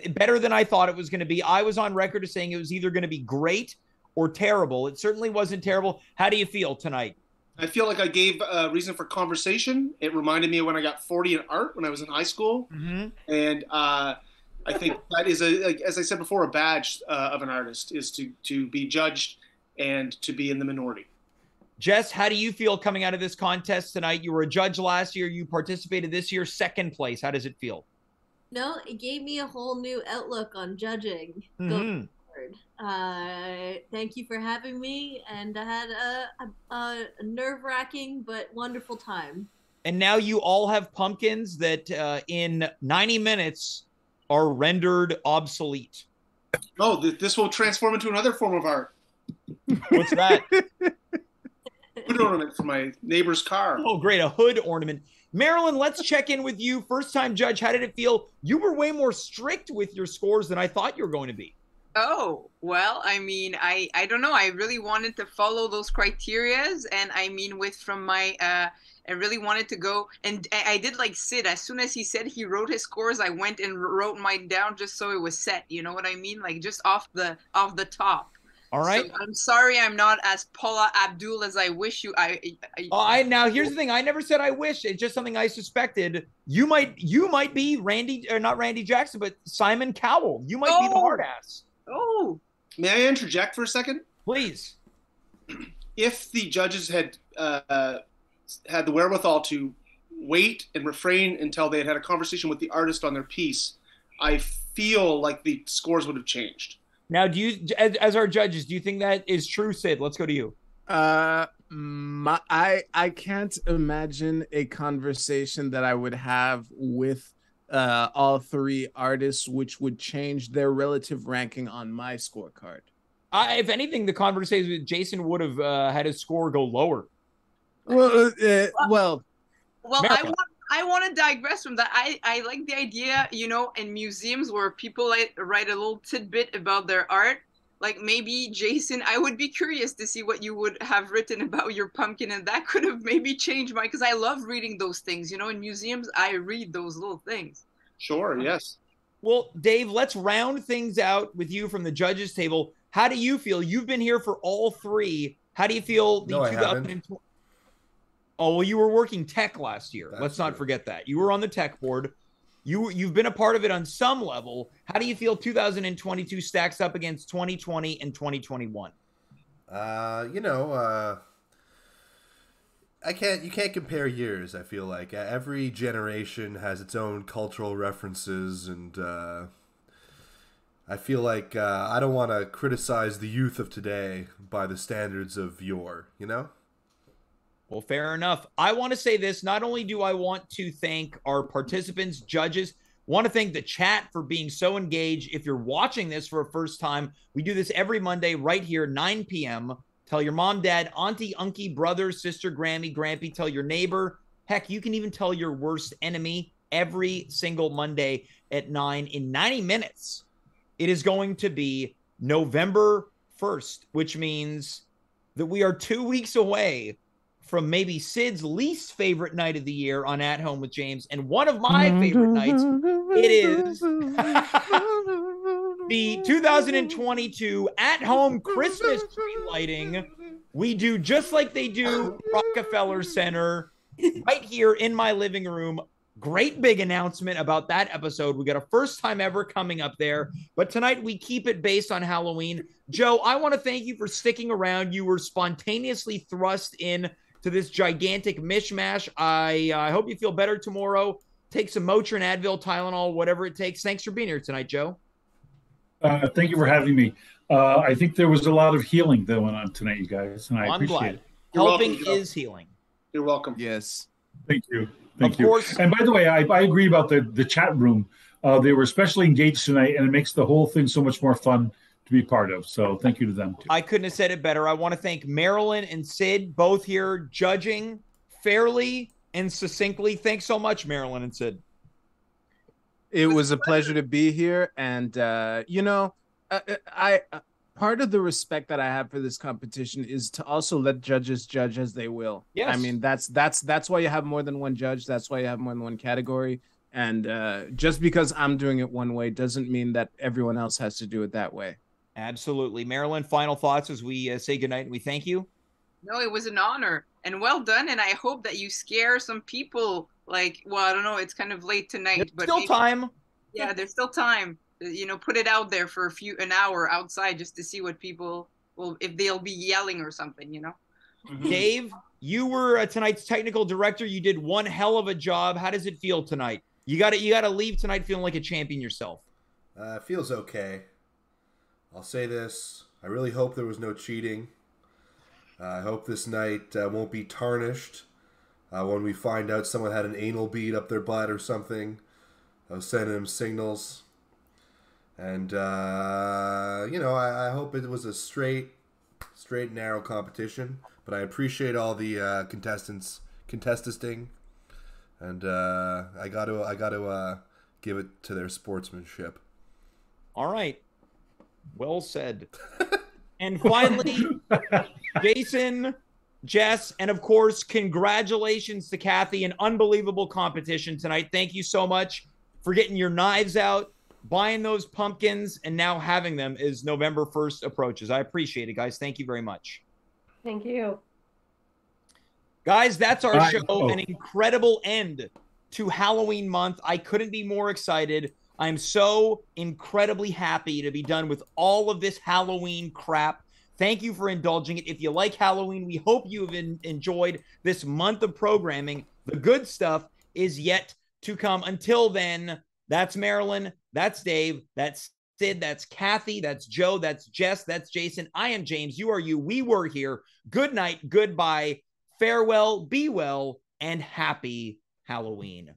Better than I thought it was going to be. I was on record as saying it was either going to be great or terrible. It certainly wasn't terrible. How do you feel tonight? I feel like I gave a reason for conversation. It reminded me of when I got 40 in art when I was in high school. And I think that is, as I said before, a badge of an artist is to be judged and to be in the minority. Jess, how do you feel coming out of this contest tonight? You were a judge last year. You participated this year, second place. How does it feel? No, it gave me a whole new outlook on judging. Going forward. Thank you for having me, and I had a nerve-wracking but wonderful time. And now you all have pumpkins that in 90 minutes are rendered obsolete. Oh, this will transform into another form of art. What's that? Hood ornament for my neighbor's car. Oh, great. A hood ornament. Marilyn, let's check in with you. First time judge, how did it feel? You were way more strict with your scores than I thought you were going to be. Oh, well, I mean, I don't know. I really wanted to follow those criterias. And I mean, from my, I really wanted to go. And I did like Syd. As soon as he said he wrote his scores, I went and wrote mine down just so it was set. You know what I mean? Like just off the top. All right. So I'm sorry I'm not as Paula Abdul as I wish you. Now here's the thing. I never said I wish. It's just something I suspected. You might be Randy, or not Randy Jackson, but Simon Cowell. You might be the hard ass. Oh. May I interject for a second? Please. If the judges had had the wherewithal to wait and refrain until they had a conversation with the artist on their piece, I feel like the scores would have changed. Now, do you, as our judges, do you think that is true, Syd? Let's go to you. I can't imagine a conversation that I would have with all three artists, which would change their relative ranking on my scorecard. If anything, the conversation with Jason would have had his score go lower. Well, I want to digress from that. I like the idea, you know, in museums where people write a little tidbit about their art. Like maybe Jason, I would be curious to see what you would have written about your pumpkin, and that could have maybe changed my, because I love reading those things. You know, in museums, I read those little things. Sure, yes. Well, Dave, let's round things out with you from the judges table. How do you feel? You've been here for all three. How do you feel? No, I haven't. Oh, well, you were working tech last year. Let's not forget that. You were on the tech board. You've been a part of it on some level. How do you feel 2022 stacks up against 2020 and 2021? You can't compare years, I feel like. Every generation has its own cultural references, and I feel like I don't want to criticize the youth of today by the standards of yore, you know? Well, fair enough. I want to say this. Not only do I want to thank our participants, judges, want to thank the chat for being so engaged. If you're watching this for a first time, we do this every Monday right here, 9 p.m. Tell your mom, dad, auntie, unkie, brother, sister, Grammy, Grampy. Tell your neighbor. Heck, you can even tell your worst enemy every single Monday at 9 in 90 minutes. It is going to be November 1st, which means that we are 2 weeks away from maybe Syd's least favorite night of the year on At Home with James, and one of my favorite nights. It is the 2022 At Home Christmas tree lighting. We do just like they do Rockefeller Center right here in my living room. Great big announcement about that episode. We got a first time ever coming up there, but tonight we keep it based on Halloween. Joe, I want to thank you for sticking around. You were spontaneously thrust in to this gigantic mishmash. I hope you feel better tomorrow. Take some Motrin, Advil, Tylenol, whatever it takes. Thanks for being here tonight, Joe. Thank you for having me. I think there was a lot of healing that went on tonight, you guys, and I appreciate it. Helping is healing. You're welcome. Yes. Thank you. Thank you. And by the way, I agree about the chat room. They were especially engaged tonight, and it makes the whole thing so much more fun to be part of. So thank you to them, too. I couldn't have said it better. I want to thank Marilyn and Syd, both here judging fairly and succinctly. Thanks so much, Marilyn and Syd. It was a pleasure to be here. And, I part of the respect that I have for this competition is to also let judges judge as they will. Yes. I mean, that's why you have more than one judge. That's why you have more than one category. And just because I'm doing it one way doesn't mean that everyone else has to do it that way. Absolutely. Marilyn, final thoughts as we say goodnight and we thank you. No, it was an honor and well done. And I hope that you scare some people. Like, well, I don't know. It's kind of late tonight, but still time. Yeah, there's still time. You know, put it out there for an hour outside just to see what people if they'll be yelling or something, you know. Dave, you were tonight's technical director. You did one hell of a job. How does it feel tonight? You got to leave tonight feeling like a champion yourself. It feels okay. I'll say this. I really hope there was no cheating. I hope this night won't be tarnished When we find out someone had an anal bead up their butt or something, I was sending them signals. And, I hope it was a straight narrow competition. But I appreciate all the contestants contesting. And I got to give it to their sportsmanship. All right. Well said. And finally, Jason, Jess, and of course, congratulations to Cathy. An unbelievable competition tonight. Thank you so much for getting your knives out, buying those pumpkins, and now having them as November 1st approaches. I appreciate it, guys. Thank you very much. Thank you. Guys, that's our show. An incredible end to Halloween month. I couldn't be more excited. I'm so incredibly happy to be done with all of this Halloween crap. Thank you for indulging it. If you like Halloween, we hope you have enjoyed this month of programming. The good stuff is yet to come. Until then, that's Marilyn, that's Dave, that's Syd, that's Cathy, that's Joe, that's Jess, that's Jason. I am James. You are you. We were here. Good night. Goodbye. Farewell. Be well. And happy Halloween.